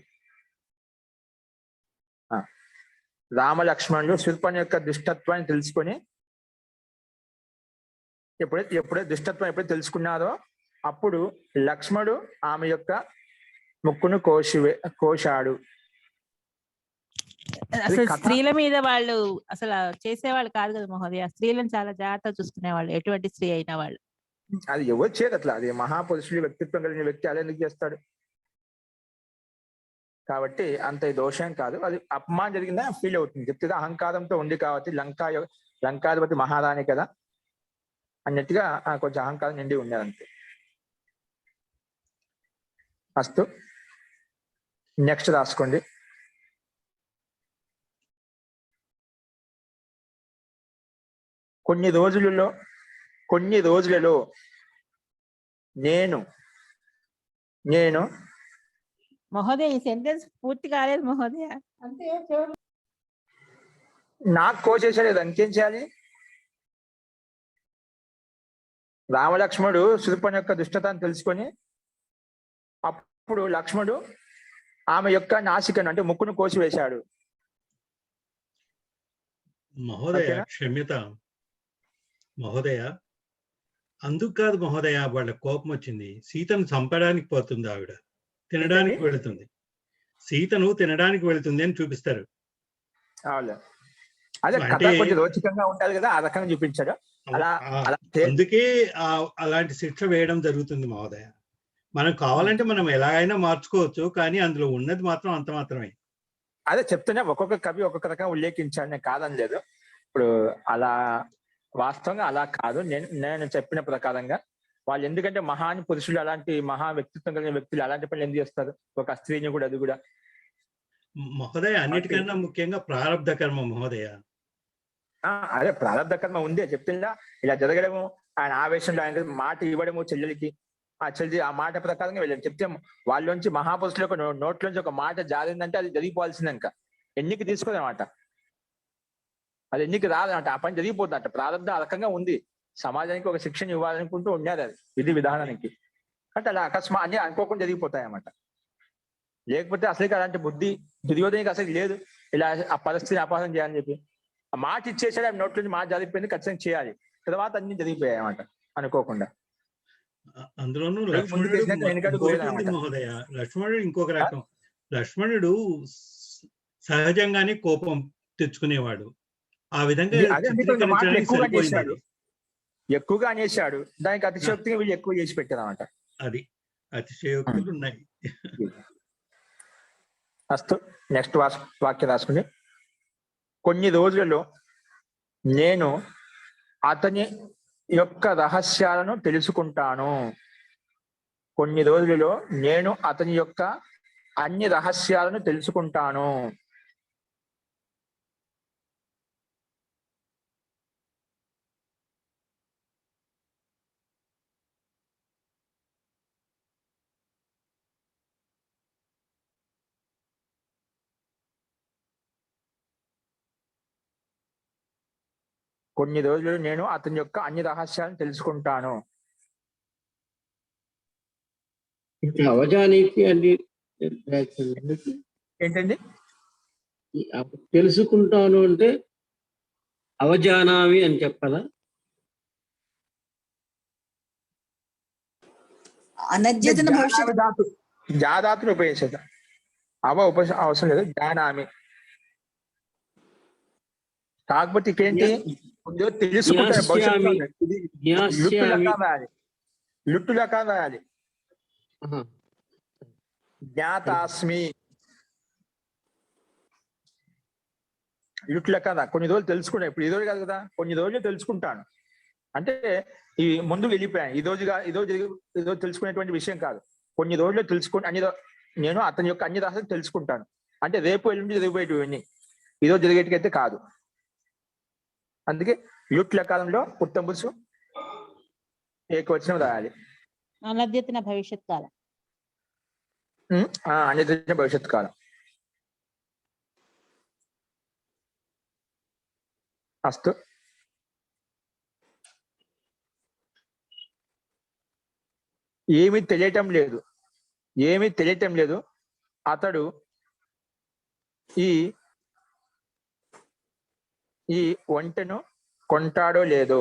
రామలక్ష్మణులు శూర్పణఖ యొక్క దుష్టత్వాన్ని తెలుసుకొని ఎప్పుడైతే దుష్టత్వం ఎప్పుడైతే తెలుసుకున్నారో అప్పుడు లక్ష్మణుడు ఆమె యొక్క ముక్కును కోశాడు. అసలు స్త్రీల మీద వాళ్ళు అసలు చేసేవాళ్ళు కాదు కదా మహోదయ, స్త్రీలను చాలా జాగ్రత్తగా చూసుకునేవాళ్ళు, ఎటువంటి స్త్రీ అయినా వాళ్ళు. అది ఎవరు చేయదు అట్లా, అది మహాపురుషుడి వ్యక్తిత్వం కలిగిన వ్యక్తి అలా ఎందుకు చేస్తాడు? కాబట్టి అంత దోషం కాదు, అది అపమానం జరిగిందా ఫీల్ అవుతుంది. చెప్తే అహంకారంతో ఉంది కాబట్టి లంకాధిపతి మహారాణి కదా అన్నట్టుగా కొంచెం అహంకారం నిండి ఉండేదంతే. అస్తు నెక్స్ట్ రాసుకోండి. కొన్ని రోజులలో నేను మహోదయ ఈ సెంటెన్స్ పూర్తి కాలేదు మహోదయ. నాకు కోసేసాడు, ఇంకేం చేయాలి? రామలక్ష్మణుడు శూర్పణఖ యొక్క దుష్టతను తెలుసుకొని అప్పుడు లక్ష్మణుడు ఆమె యొక్క నాసికను అంటే ముక్కును కోసివేశాడు. మహోదయ క్షమ్యత మహోదయ, అందుకు కాదు మహోదయ వాళ్ళ కోపం వచ్చింది. సీతను చంపడానికి పోతుంది ఆవిడ, తినడానికి వెళుతుంది. సీతను తినడానికి వెళుతుంది అని చూపిస్తారు. అదే కథ కొంచెం రోచకంగా ఉండాలి కదా, ఆ రకంగా చూపించాడు. అలా ఆ, అలా అందుకే అలాంటి శిక్ష వేయడం జరుగుతుంది మహోదయ. మనం కావాలంటే మనం ఎలాగైనా మార్చుకోవచ్చు, కానీ అందులో ఉన్నది మాత్రం అంత మాత్రమే. అదే చెప్తున్నా, ఒక్కొక్క కవి ఒక్కొక్క రకంగా ఉల్లేఖించాడు, నేను కాదని లేదు. ఇప్పుడు అలా వాస్తవంగా అలా కాదు. నేను చెప్పిన ప్రకారంగా వాళ్ళు, ఎందుకంటే మహాన్ పురుషులు, అలాంటి మహా వ్యక్తిత్వం కలిగిన వ్యక్తులు అలాంటి పనులు ఎందుకు చేస్తారు? ఒక స్త్రీని కూడా, అది కూడా మహోదయ, అన్నిటికన్నా ముఖ్యంగా ప్రారంధ కర్మ మహోదయ. అదే ప్రారంభ కర్మ ఉంది చెప్తుందా. ఇలా జరగడము, ఆయన ఆవేశంలో ఆయన మాట ఇవ్వడము చెల్లెలికి, ఆ చెల్లి ఆ మాట ప్రకారంగా వెళ్ళాము. చెప్తే వాళ్ళలోంచి మహాపురుషులకు నోట్లోంచి ఒక మాట జారిందంటే అది జరిగిపోవాల్సిందే. ఇంకా ఎన్నిక తీసుకోదన్నమాట, అది ఎన్నిక రాదన్నమాట, ఆ పని జరిగిపోతుందట. ప్రారంభం ఆ రకంగా ఉంది. సమాజానికి ఒక శిక్షణ ఇవ్వాలనుకుంటూ ఉన్నారు, అది విధి విధానానికి. అంటే అలా అకస్మాత్ అన్ని అనుకోకుండా జరిగిపోతాయి అన్నమాట. లేకపోతే అసలు అలాంటి బుద్ధి దుర్యోధనికి అసలు లేదు, ఇలా ఆ పరిస్థితిని అపహారం చేయాలని చెప్పి. ఆ మాట ఇచ్చేసాడు, ఆయన నోట్లోంచి మాట జరిగిపోయింది, ఖచ్చితంగా చేయాలి. తర్వాత అన్ని జరిగిపోయాయి అన్నమాట అనుకోకుండా. అందులోనూ ముందు లక్ష్మణుడు చేసినట్టు వెనకడుగు ఇంకోటి ఉంది వేయదన్నమాట. మహోదయ. లక్ష్మణుడు ఇంకొక రకం. లక్ష్మణుడు సహజంగానే కోపం తెచ్చుకునేవాడు. ఆ విధంగా అదే మీకు కొంచెం మాటలు చిత్రీకరించడానికి ఎక్కువగా సరిపోయింది చేశాడు, ఇది. ఎక్కువగా అనేసాడు. దానికి అతిశయోక్తిగా వీళ్ళు ఎక్కువ చేసి పెట్టారు అన్నమాట. అది అతిశయోక్తులు ఉన్నాయి. అస్తు నెక్స్ట్ వాక్యం రాసుకుని, కొన్ని రోజులలో నేను అతని యొక్క రహస్యాలను తెలుసుకుంటాను. కొన్ని రోజులలో నేను అతని యొక్క అన్ని రహస్యాలను తెలుసుకుంటాను. కొన్ని రోజులు నేను అతని యొక్క అన్ని రహస్యాలను తెలుసుకుంటాను. అవజానికి అని ఏంటండి? తెలుసుకుంటాను అంటే అవజానామి అని చెప్పాలా? అనద్యతన భవిష్యత్తు జాదాతులు ఉపయోగించదు, అవసరం లేదు. జానామి కాకపోతే ఇకేంటి, తెలుసుకుంటాను. భవిష్యత్తు లుట్టులకా రాయాలి. జ్ఞాతాస్మి లుట్టులకా రా. కొన్ని రోజులు తెలుసుకుంటాను. ఇప్పుడు ఈ రోజు కాదు కదా, కొన్ని రోజులు తెలుసుకుంటాను అంటే ఈ ముందు వెళ్ళిపోయాను. ఈ రోజు తెలుసుకునేటువంటి విషయం కాదు. కొన్ని రోజులు తెలుసుకుని నేను అతని యొక్క అన్ని రహస్యాలు తెలుసుకుంటాను అంటే రేపు ఎల్లుండి జరిగిపోయేటివన్నీ, ఈరోజు జరిగేటికైతే కాదు. అందుకే లుట్ల కాలంలో పుట్టంబుసు ఏకవచనం రాయాలి. అనద్యతన భవిష్యత్ కాలం. అనద్యతన భవిష్యత్ కాలం. అస్తు. ఏమీ తెలియటం లేదు. అతడు ఈ ఒంటెను కొంటాడో లేదో.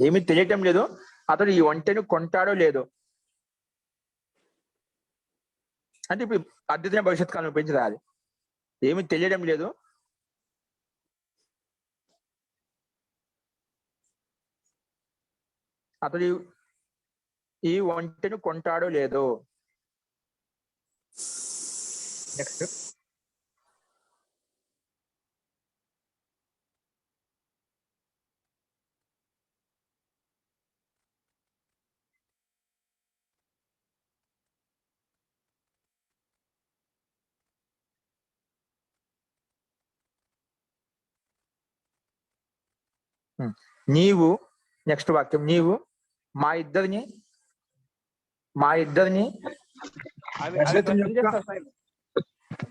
ఏమీ తెలియటం లేదు, అతడు ఈ ఒంటెను కొంటాడో లేదో. అంటే ఇప్పుడు అద్భుతమైన భవిష్యత్ కాలం ఉపయోగించరాలి. ఏమీ తెలియడం లేదు, అతడు ఈ ఒంటెను కొంటాడో లేదో. నెక్స్ట్ నీవు, నెక్స్ట్ వాక్యం, నీవు మా ఇద్దరిని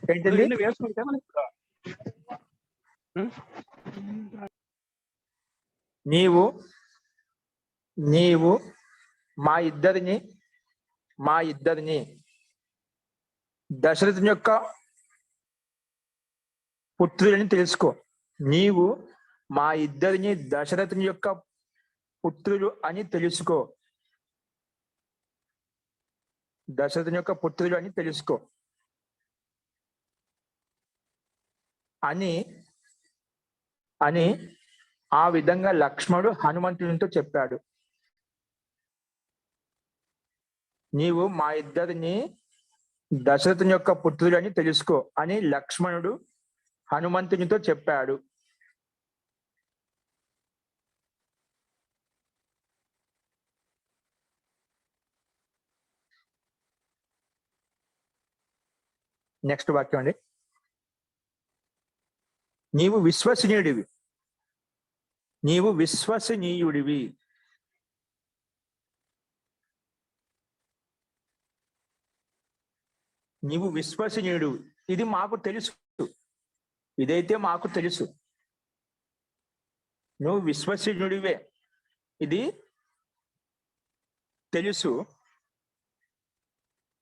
ఏంటండి? నీవు మా ఇద్దరిని దశరథుని యొక్క పుత్రులని తెలుసుకో. నీవు మా ఇద్దరిని దశరథుని యొక్క పుత్రులు అని తెలుసుకో. దశరథుని యొక్క పుత్రులు అని తెలుసుకో. అని అని ఆ విధంగా లక్ష్మణుడు హనుమంతునితో చెప్పాడు. నీవు మా ఇద్దరిని దశరథుని యొక్క పుత్రులని తెలుసుకో అని లక్ష్మణుడు హనుమంతునితో చెప్పాడు. నెక్స్ట్ వాక్యం అండి. నీవు విశ్వసనీయుడివి, నీవు విశ్వసనీయుడివి. నీవు విశ్వసనీయుడు, ఇది మాకు తెలుసు, ఇదైతే మాకు తెలుసు. నువ్వు విశ్వసనీయుడివే, ఇది తెలుసు,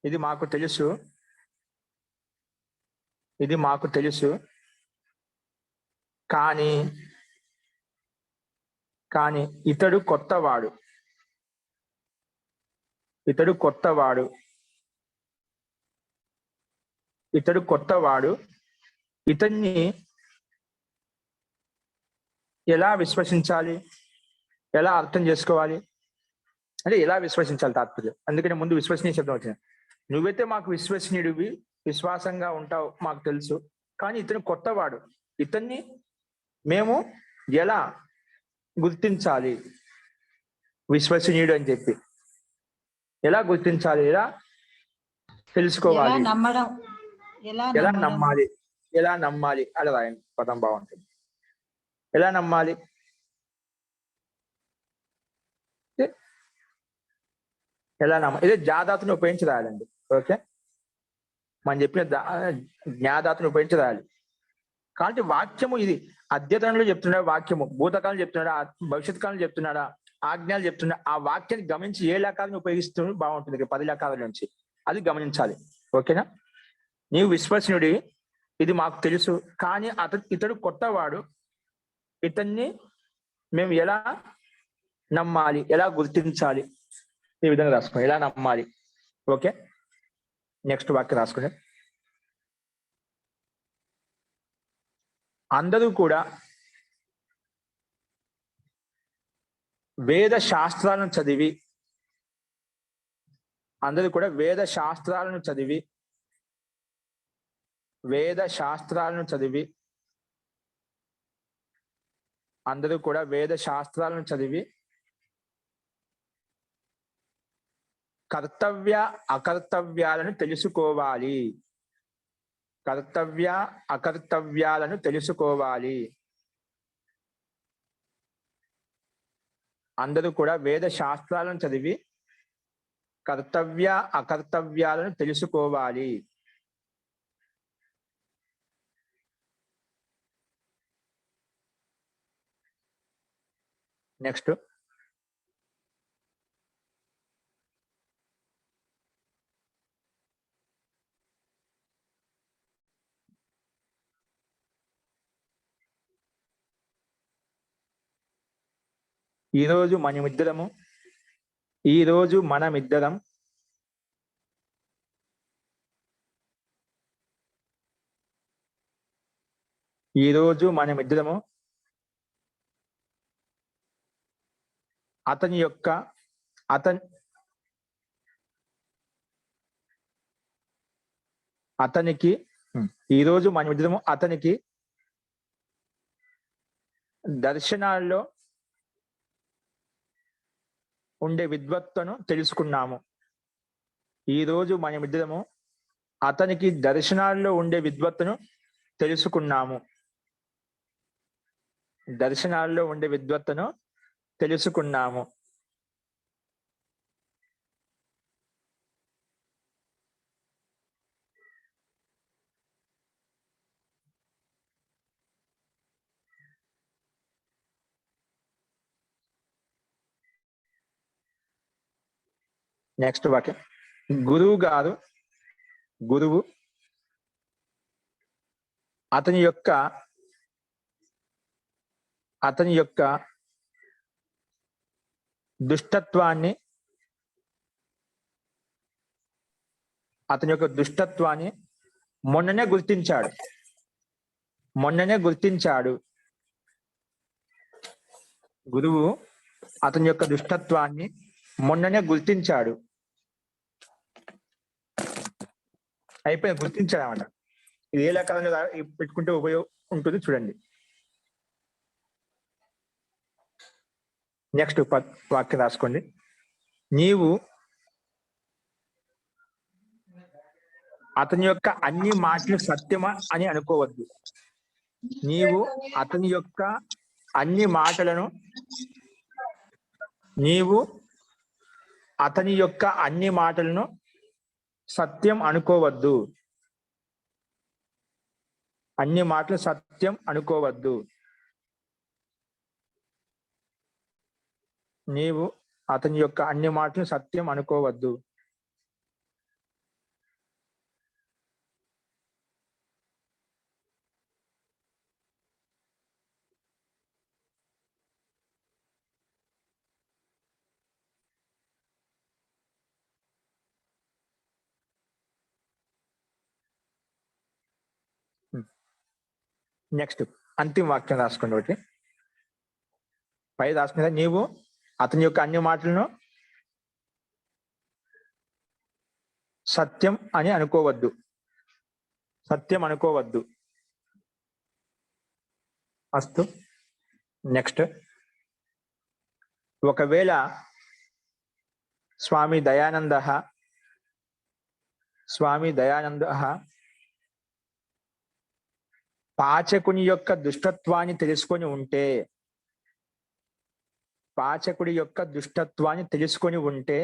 ఇది మాకు తెలుసు, ఇది మాకు తెలుసు. కానీ కానీ ఇతడు కొత్తవాడు, ఇతడు కొత్తవాడు, ఇతడు కొత్తవాడు. ఇతన్ని ఎలా విశ్వసించాలి, ఎలా అర్థం చేసుకోవాలి అంటే ఎలా విశ్వసించాలి తాత్పర్యం. అందుకని ముందు విశ్వసనీయ శబ్దం వచ్చింది. నువ్వైతే మాకు విశ్వసనీయుడివి, విశ్వాసంగా ఉంటావు, మాకు తెలుసు. కానీ ఇతను కొత్తవాడు, ఇతన్ని మేము ఎలా గుర్తించాలి? విశ్వసనీయుడు అని చెప్పి ఎలా గుర్తించాలి, ఎలా తెలుసుకోవాలి, ఎలా నమ్మాలి, ఎలా నమ్మాలి అలా రాయండి. పదం బాగుంటుంది. ఎలా నమ్మాలి, ఎలా నమ్మాలి, ఇదే జాదాతుని ఉపయోగించి రాయాలండి. ఓకే, మనం చెప్పిన జ్ఞాదాతుని ఉపయోగించి రాయాలి. కాబట్టి వాక్యము ఇది అద్యతనంలో చెప్తున్నాడు, వాక్యము భూతకాలం చెప్తున్నాడా, భవిష్యత్ కాలం చెప్తున్నాడా, ఆజ్ఞలు చెప్తున్నా, ఆ వాక్యాన్ని గమనించి ఏ లకాలను ఉపయోగిస్తూ బాగుంటుంది. 10 లకాల నుంచి అది గమనించాలి. ఓకేనా? నీవు విశ్వసనీయుడి, ఇది మాకు తెలుసు. కానీ ఇతడు కొత్తవాడు, ఇతన్ని మేము ఎలా నమ్మాలి, ఎలా గుర్తించాలి, ఈ విధంగా రాసుకోండి. ఎలా నమ్మాలి. ఓకే, నెక్స్ట్ వాక్యం రాసుకోండి. అందరూ కూడా వేద శాస్త్రాలను చదివి, అందరూ కూడా వేద శాస్త్రాలను చదివి, వేద శాస్త్రాలను చదివి, అందరూ కూడా వేద శాస్త్రాలను చదివి కర్తవ్య అకర్తవ్యాలను తెలుసుకోవాలి, కర్తవ్య అకర్తవ్యాలను తెలుసుకోవాలి. అందరూ కూడా వేద శాస్త్రాలను చదివి కర్తవ్య అకర్తవ్యాలను తెలుసుకోవాలి. నెక్స్ట్, ఈరోజు మనమిద్దరం ఈరోజు మనమిద్దరము అతనికి దర్శనాల్లో ఉండే విద్వత్తును తెలుసుకున్నాము. ఈరోజు మనమిద్దరము అతనికి దర్శనాల్లో ఉండే విద్వత్తును తెలుసుకున్నాము. దర్శనాల్లో ఉండే విద్వత్తును తెలుసుకున్నాము. నెక్స్ట్ వాక్యం. గురువు అతని యొక్క దుష్టత్వాన్ని మొన్ననే గుర్తించాడు. మొన్ననే గుర్తించాడు. గురువు అతని యొక్క దుష్టత్వాన్ని మొన్ననే గుర్తించాడు. అయిపోయి గుర్తించాడు అన్నమాట. ఇది ఏ లెక్కలను పెట్టుకుంటే ఉపయోగం ఉంటుంది చూడండి. నెక్స్ట్ వాక్యం రాసుకోండి. నీవు అతని యొక్క అన్ని మాటలు సత్యమా అని అనుకోవద్దు. నీవు అతని యొక్క అన్ని మాటలను సత్యం అనుకోవద్దు. అన్ని మాటలు సత్యం అనుకోవద్దు. నీవు అతని యొక్క అన్ని మాటలు సత్యం అనుకోవద్దు. నెక్స్ట్ అంతిమ వాక్యం రాసుకోండి. ఒకటి పై రాసుకునే నీవు అతని యొక్క అన్ని మాటలను సత్యం అని అనుకోవద్దు. సత్యం అనుకోవద్దు. అస్తు. నెక్స్ట్ ఒకవేళ స్వామి దయానంద పాచకుని యొక్క దుష్టత్వాన్ని తెలుసుకొని ఉంటే, పాచకుడి యొక్క దుష్టత్వాన్ని తెలుసుకొని ఉంటే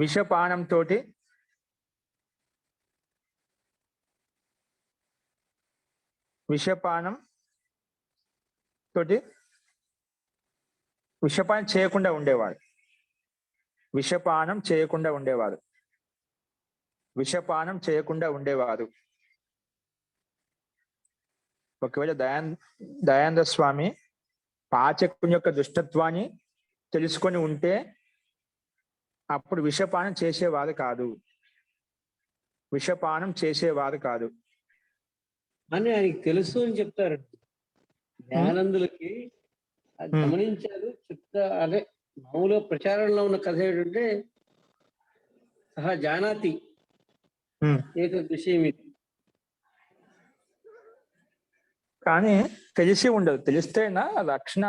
విషపానం తోటి విషపానం చేయకుండా ఉండేవాడు. విషపానం చేయకుండా ఉండేవారు. ఒకవేళ దయానంద స్వామి పాచకుని యొక్క దుష్టత్వాన్ని తెలుసుకొని ఉంటే అప్పుడు విషపానం చేసేవారు కాదు. అని ఆయనకి తెలుసు అని చెప్తారు. దయానందులకి అది గమనించారు చెప్తా. అదే మామూలుగా ప్రచారంలో ఉన్న కథ ఏంటంటే సహా జానాతి ఏతద్ విషయం ఇది. కానీ తెలిసి ఉండదు. తెలిస్తేనా రక్షణ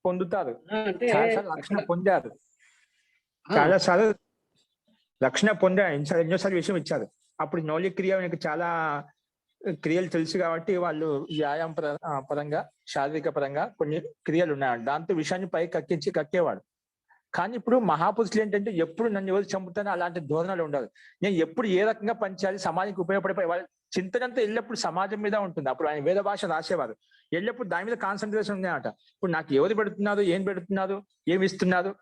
పొందుతారు. అంటే రక్షణ పొందారు. చాలాసార్లు రక్షణ పొందారు. ఎన్నోసార్లు విషయం ఇచ్చారు. అప్పుడు నౌలిక క్రియ చాలా క్రియలు తెలుసు కాబట్టి వాళ్ళు వ్యాయామ పరంగా శారీరక పరంగా కొన్ని క్రియలు ఉన్నాయి. దాంతో విషయాన్ని పైకి కక్కేవాడు. కానీ ఇప్పుడు మహాపురుషులు ఏంటంటే ఎప్పుడు నన్ను ఎవరు చంపుతానో అలాంటి ధోరణులు ఉండదు. నేను ఎప్పుడు ఏ రకంగా పనిచేయాలి, సమాజానికి ఉపయోగపడే వాళ్ళ చింతనంతా ఎల్లప్పుడు సమాజం మీద ఉంటుంది. అప్పుడు ఆయన వేద భాష రాసేవారు. ఎల్లప్పుడు దాని మీద కాన్సన్ట్రేషన్ ఉన్నాయట. ఇప్పుడు నాకు ఎవరు పెడుతున్నారు, ఏం పెడుతున్నారు, ఏమి ఇస్తున్నారు,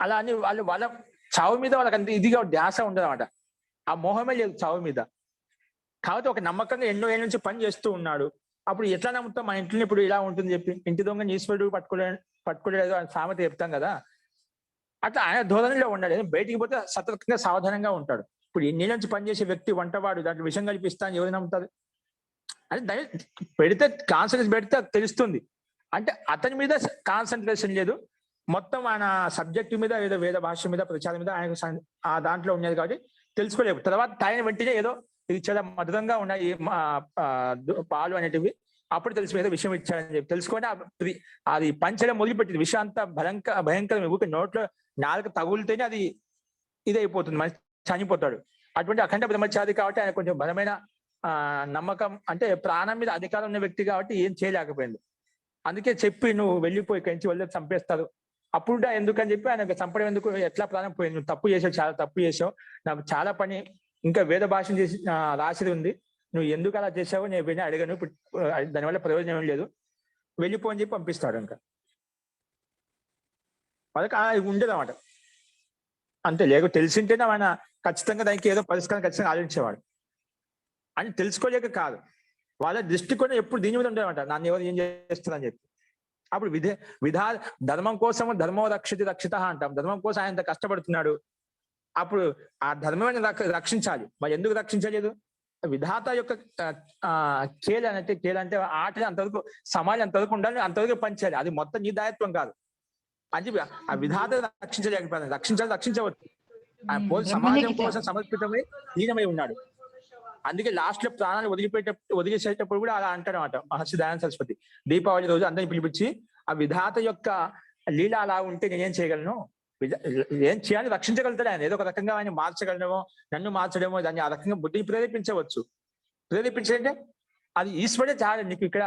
అలా అని వాళ్ళ చావు మీద వాళ్ళకి అంత ఇదిగా ధ్యాస ఉండదు అన్నమాట. ఆ మోహమే లేదు చావు మీద. కాబట్టి ఒక నమ్మకంగా ఎన్నో ఏళ్ళ నుంచి పని చేస్తూ ఉన్నాడు. అప్పుడు ఎట్లా నమ్ముతాం మా ఇంట్లో ఇప్పుడు ఇలా ఉంటుంది చెప్పి? ఇంటి దొంగ ఈశ్వరుడు పట్టుకోలేదు అని సామెత చెప్తాం కదా. అట్లా ఆయన ధోరణిలో ఉండాలి. బయటికి పోతే సతర్కంగా సావధానంగా ఉంటాడు. ఇప్పుడు ఎన్ని నుంచి పనిచేసే వ్యక్తి వంటవాడు దాంట్లో విషయం కల్పిస్తాను ఎవరు నమ్ముతారు? అంటే దాన్ని పెడితే కాన్సన్ట్రేషన్ పెడితే తెలుస్తుంది. అంటే అతని మీద కాన్సన్ట్రేషన్ లేదు, మొత్తం ఆయన సబ్జెక్టు మీద ఏదో వేద భాష మీద ప్రచారం మీద ఆయన ఆ దాంట్లో ఉన్నది కాబట్టి తెలుసుకోలేవు. తర్వాత తాగిన వెంటనే ఏదో ఇది చాలా మధురంగా ఉన్నాయి పాలు అనేటివి, అప్పుడు తెలిసి ఏదో విషయం ఇచ్చాడని చెప్పి తెలుసుకొని అది పంచడం మొదలుపెట్టింది. విషయం అంతా భయంకరం. ఊరికి నోట్లో నాలుగు తగులితేనే అది ఇదైపోతుంది, మనిషి చనిపోతాడు. అటువంటి అఖండ బ్రహ్మచారి కాబట్టి ఆయన కొంచెం బలమైన నమ్మకం, అంటే ప్రాణం మీద అధికారం ఉన్న వ్యక్తి కాబట్టి ఏం చేయలేకపోయింది. అందుకే చెప్పి నువ్వు వెళ్ళిపోయి కంచి వెళ్ళి చంపేస్తారు. అప్పుడు ఎందుకని చెప్పి ఆయన చంపడం ఎందుకు, ఎట్లా ప్రాణం పోయింది, నువ్వు తప్పు చేసావు, చాలా తప్పు చేసావు, నాకు చాలా పని ఇంకా వేద భాషను చేసి రాసిది ఉంది, నువ్వు ఎందుకు అలా చేసావు నేను వెళ్ళి అడిగాను, దానివల్ల ప్రయోజనం ఏం లేదు, వెళ్ళిపోని చెప్పి పంపిస్తాడు. ఇంకా వాళ్ళకి ఉండదు అన్నమాట. అంతే, లేక తెలిసింటేనే ఆయన ఖచ్చితంగా దానికి ఏదో పరిష్కారం ఖచ్చితంగా ఆలోచించేవాడు. అని తెలుసుకోలేక కాదు, వాళ్ళ దృష్టికోణం ఎప్పుడు దీని మీద ఉండేవాట, నన్ను ఎవరు ఏం చేస్తారని చెప్పి. అప్పుడు ధర్మం కోసం ధర్మో రక్షిత రక్షిత అంటాం. ధర్మం కోసం ఆయన ఇంత కష్టపడుతున్నాడు, అప్పుడు ఆ ధర్మాన్ని రక్షించాలి. మరి ఎందుకు రక్షించలేదు? విధాత యొక్క కేల్ అంటే ఆటని అంతవరకు సమాజం అంతవరకు ఉండాలి, అంతవరకు పనిచేయాలి. అది మొత్తం నీ దాయత్వం కాదు అని చెప్పి ఆ విధాత రక్షించలేకపోయింది. రక్షించవచ్చు. ఆయన సమాజం కోసం సమర్పితమై లీనమై ఉన్నాడు. అందుకే లాస్ట్ లో ప్రాణాలు వదిలేసేటప్పుడు కూడా అలా అంటాడు అనమాట మహర్షి దయానంద సరస్వతి. దీపావళి రోజు అందరిని పిలిపించి ఆ విధాత యొక్క లీల అలా ఉంటే నేనేం చేయగలను, ఏం చేయాలి, రక్షించగలుగుతాడు ఆయన. ఏదో ఒక రకంగా ఆయన మార్చగలడమో, నన్ను మార్చడమో, దాన్ని ఆ రకంగా బుద్ధిని ప్రేరేపించవచ్చు. ప్రేరేపించాలంటే అది ఈశ్వరుడే చాలు. నీకు ఇక్కడ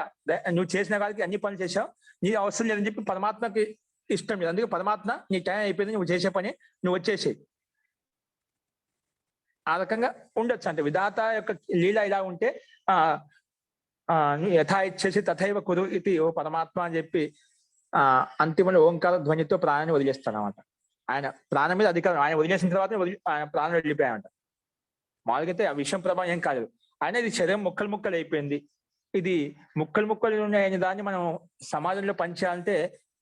నువ్వు చేసిన వారికి అన్ని పనులు చేసావు, నీ అవసరం లేదని చెప్పి పరమాత్మకి ఇష్టం లేదు. అందుకే పరమాత్మ నీ టైం అయిపోయింది, నువ్వు చేసే పని నువ్వు వచ్చేసేయి. ఆ రకంగా ఉండొచ్చు. అంటే విధాత యొక్క లీల ఇలా ఉంటే యథా ఇచ్చేసి తథైవ కురు ఇది ఓ పరమాత్మ అని చెప్పి అంతిమంలో ఓంకార ధ్వనితో ప్రాణాన్ని వదిలేస్తాడు అనమాట. ఆయన ప్రాణం మీద అధికారం ఆయన వదిలేసిన తర్వాత ఆయన ప్రాణం వెళ్ళిపోయామంట. మామూలుగా అయితే ఆ విషయం ప్రభావం ఏం కాదు. ఆయన ఇది శరీరం ముక్కలు అయిపోయింది. ఇది ముక్కలు అయిన దాన్ని మనం సమాజంలో పనిచేయాలంటే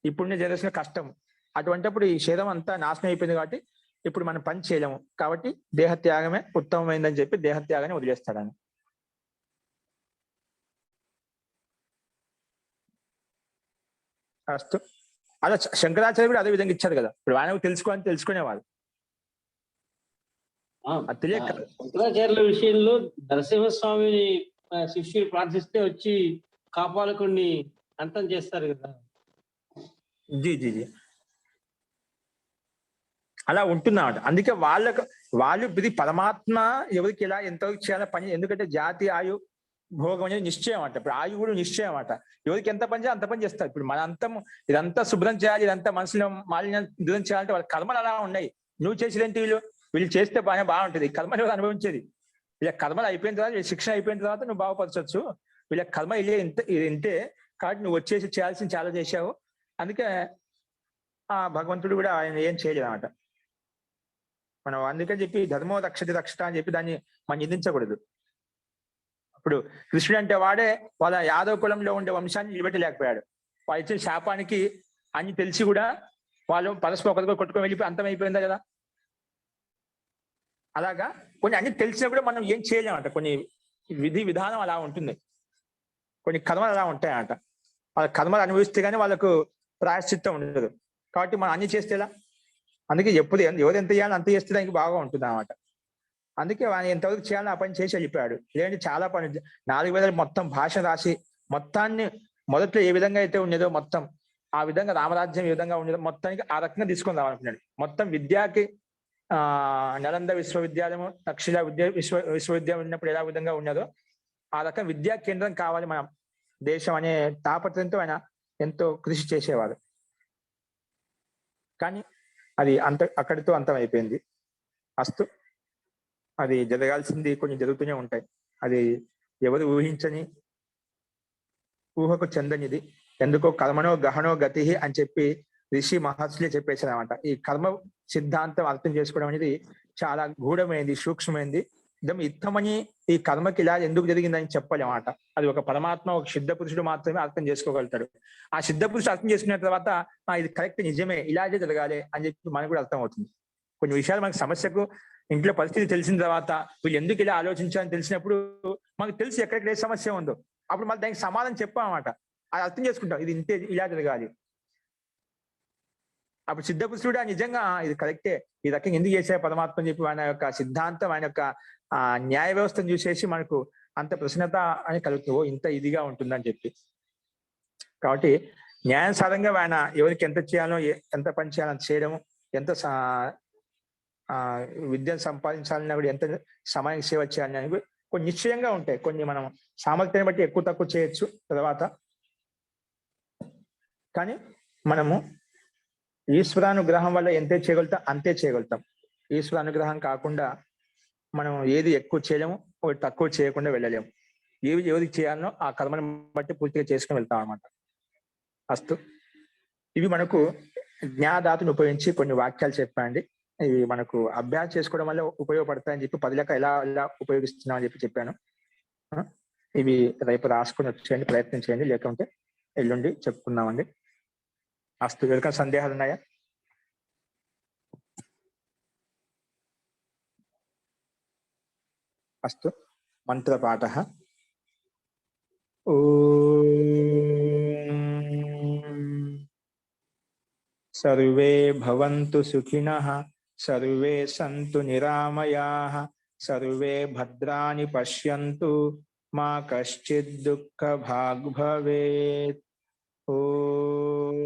ఇప్పుడున్న జనరేషన్ కష్టం. అటువంటిప్పుడు ఈ శరీరం అంతా నాశనం అయిపోయింది కాబట్టి ఇప్పుడు మనం పని చేయలేము. కాబట్టి దేహత్యాగమే ఉత్తమమైందని చెప్పి దేహత్యాగాన్ని వదిలేస్తాడు ఆయన. అస్తు. అలా శంకరాచార్య కూడా అదే విధంగా ఇచ్చారు కదా. ఇప్పుడు ఆయన తెలుసుకునేవాళ్ళు. తెలియక శంకరాచార్యుల విషయంలో నరసింహస్వామిని శిష్యులు ప్రార్థిస్తే వచ్చి కాపాలకుడిని అంతం చేస్తారు కదా. జీ అలా ఉంటున్నమాట. అందుకే వాళ్ళు ఇది పరమాత్మ ఎవరికి ఎలా ఎంతవరకు చేయాలో పని. ఎందుకంటే జాతి ఆయు భోగం అనేది నిశ్చయం అంట. ఇప్పుడు ఆయు కూడా నిశ్చయం అంట. ఎవరికి ఎంత పని చేయాలి అంత పని చేస్తారు. ఇప్పుడు మన ఇదంతా శుభ్రం చేయాలి, ఇదంతా మనసులో మాలిన్యం దూరం చేయాలంటే వాళ్ళ కర్మలు అలా ఉన్నాయి. నువ్వు చేసేదేంటి, వీళ్ళు చేస్తే బాగుంటుంది. కర్మలు ఎవరు అనుభవించేది? వీళ్ళ కర్మలు అయిపోయిన తర్వాత, వీళ్ళ శిక్షణ అయిపోయిన తర్వాత నువ్వు బాగుపరచవచ్చు. వీళ్ళ కర్మ ఇంతే కాబట్టి నువ్వు వచ్చేసి చేయాల్సింది చాలా చేశావు. అందుకే ఆ భగవంతుడు కూడా ఆయన ఏం చేయలేదు అన్నమాట. మనం అందుకని చెప్పి ధర్మో రక్షిత అని చెప్పి దాన్ని మనం నిందించకూడదు. ఇప్పుడు కృష్ణుడు అంటే వాడే వాళ్ళ యాదవ కులంలో ఉండే వంశాన్ని నిలబెట్టలేకపోయాడు. వాళ్ళు ఇచ్చిన శాపానికి అన్ని తెలిసి కూడా వాళ్ళు పరస్పరం ఒకరికొకరు కొట్టుకొని వెళ్ళిపోయి అంతమైపోయిందా కదా. అలాగా కొన్ని అన్ని తెలిసినా కూడా మనం ఏం చేయలేమంట. కొన్ని విధానం అలా ఉంటుంది, కొన్ని కర్మలు అలా ఉంటాయంట. వాళ్ళ కర్మలు అనుభవిస్తే కానీ వాళ్ళకు ప్రాయశ్చిత్తం ఉండదు. కాబట్టి మనం అన్ని చేస్తేలా. అందుకే ఎవరు ఎంత చేయాలో అంత చేస్తే దానికి బాగా ఉంటుంది అన్నమాట. అందుకే ఆయన ఎంతవరకు చేయాలని ఆ పని చేసి వెళ్ళిపోయాడు. లేదంటే చాలా పని 4 వేల మొత్తం భాష రాసి మొత్తాన్ని మొదట్లో ఏ విధంగా అయితే ఉండేదో మొత్తం ఆ విధంగా రామరాజ్యం ఏ విధంగా ఉండేదో మొత్తానికి ఆ రకంగా తీసుకొని రావాలనుకున్నాడు. మొత్తం విద్యాకి నలంద విశ్వవిద్యాలయం, తక్షశిల విశ్వవిద్యాలయం ఉన్నప్పుడు ఎలా విధంగా ఉన్నదో ఆ రకం విద్యా కేంద్రం కావాలి మన దేశం అనే తాపత్రయంతో ఆయన ఎంతో కృషి చేసేవారు. కానీ అది అక్కడితో అంతం అయిపోయింది. అస్తు. అది జరగాల్సింది కొన్ని జరుగుతూనే ఉంటాయి. అది ఎవరు ఊహించని, ఊహకు చెందనిది. ఎందుకో కర్మనో గహనో గతి అని చెప్పి ఋషి మహర్షులే చెప్పేశారు అనమాట. ఈ కర్మ సిద్ధాంతం అర్థం చేసుకోవడం అనేది చాలా గూఢమైంది, సూక్ష్మమైంది. ఇత్తమని ఈ కర్మకి ఇలా ఎందుకు జరిగిందని చెప్పలేమాట. అది ఒక పరమాత్మ, ఒక సిద్ధ పురుషుడు మాత్రమే అర్థం చేసుకోగలుగుతాడు. ఆ సిద్ధ పురుషుడు అర్థం చేసుకున్న తర్వాత ఇది కరెక్ట్, నిజమే, ఇలాగే జరగాలి అని చెప్పి మనకు కూడా అర్థం అవుతుంది. కొన్ని విషయాలు మనకు సమస్యకు ఇంట్లో పరిస్థితి తెలిసిన తర్వాత వీళ్ళు ఎందుకు ఇలా ఆలోచించాలని తెలిసినప్పుడు మనకు తెలిసి ఎక్కడికి ఏ సమస్య ఉందో అప్పుడు మళ్ళీ దానికి సమాధానం చెప్పామన్నమాట. అది అర్థం చేసుకుంటాం, ఇది ఇంతే, ఇలా జరగాలి. అప్పుడు సిద్ధ పురుషుడు నిజంగా ఇది కరెక్టే, ఈ రకంగా ఎందుకు చేసే పరమాత్మ అని చెప్పి ఆయన యొక్క సిద్ధాంతం, ఆయన యొక్క న్యాయ వ్యవస్థను చూసేసి మనకు అంత ప్రశ్నత అని కలుగుతుందో ఇంత ఇదిగా ఉంటుందని చెప్పి. కాబట్టి న్యాయానుసారంగా ఆయన ఎవరికి ఎంత చేయాలో, ఎంత పని చేయాలని చేయడము, ఎంత విద్యను సంపాదించాలన్నా కూడా ఎంత సమయం సేవ చేయాలని కొన్ని నిశ్చయంగా ఉంటాయి. కొన్ని మనం సామర్థ్యాన్ని బట్టి ఎక్కువ తక్కువ చేయొచ్చు తర్వాత. కానీ మనము ఈశ్వరానుగ్రహం వల్ల ఎంతే చేయగలుగుతాం అంతే చేయగలుగుతాం. ఈశ్వరానుగ్రహం కాకుండా మనం ఏది ఎక్కువ చేయలేము, ఒకటి తక్కువ చేయకుండా వెళ్ళలేము. ఏది చేయాలనో ఆ కర్మను బట్టి పూర్తిగా చేసుకుని వెళ్తాం అన్నమాట. అస్తు. ఇవి మనకు జ్ఞానదాతను ఉపయోగించి కొన్ని వాక్యాలు చెప్పండి. ఇవి మనకు అభ్యాసం చేసుకోవడం వల్ల ఉపయోగపడతాయని చెప్పి 10 లెక్క ఎలా ఉపయోగిస్తున్నాం అని చెప్పి చెప్పాను. ఇవి రేపు రాసుకొని వచ్చేయండి, ప్రయత్నం చేయండి, లేకుంటే ఎల్లుండి చెప్పుకుందామండి. అస్తు. ఎవరికైనా సందేహాలు ఉన్నాయా? అస్తు. మంత్రపాఠः. సర్వే భవంతు సుఖినః, సర్వే సంతు నిరామయాః, సర్వే భద్రాణి పశ్యంతు, మా కశ్చిద్ దుఃఖభాగ్ భవేత్. ఓం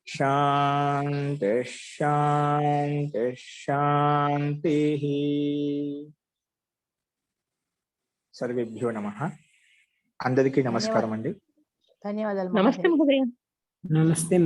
శాంతి శాంతి శాంతి. సర్వేభ్యో నమః. అందరికీ నమస్కారం అండి. ధన్యవాదాలు నమస్తే మహోదయ. మహోదయ. నమస్తే.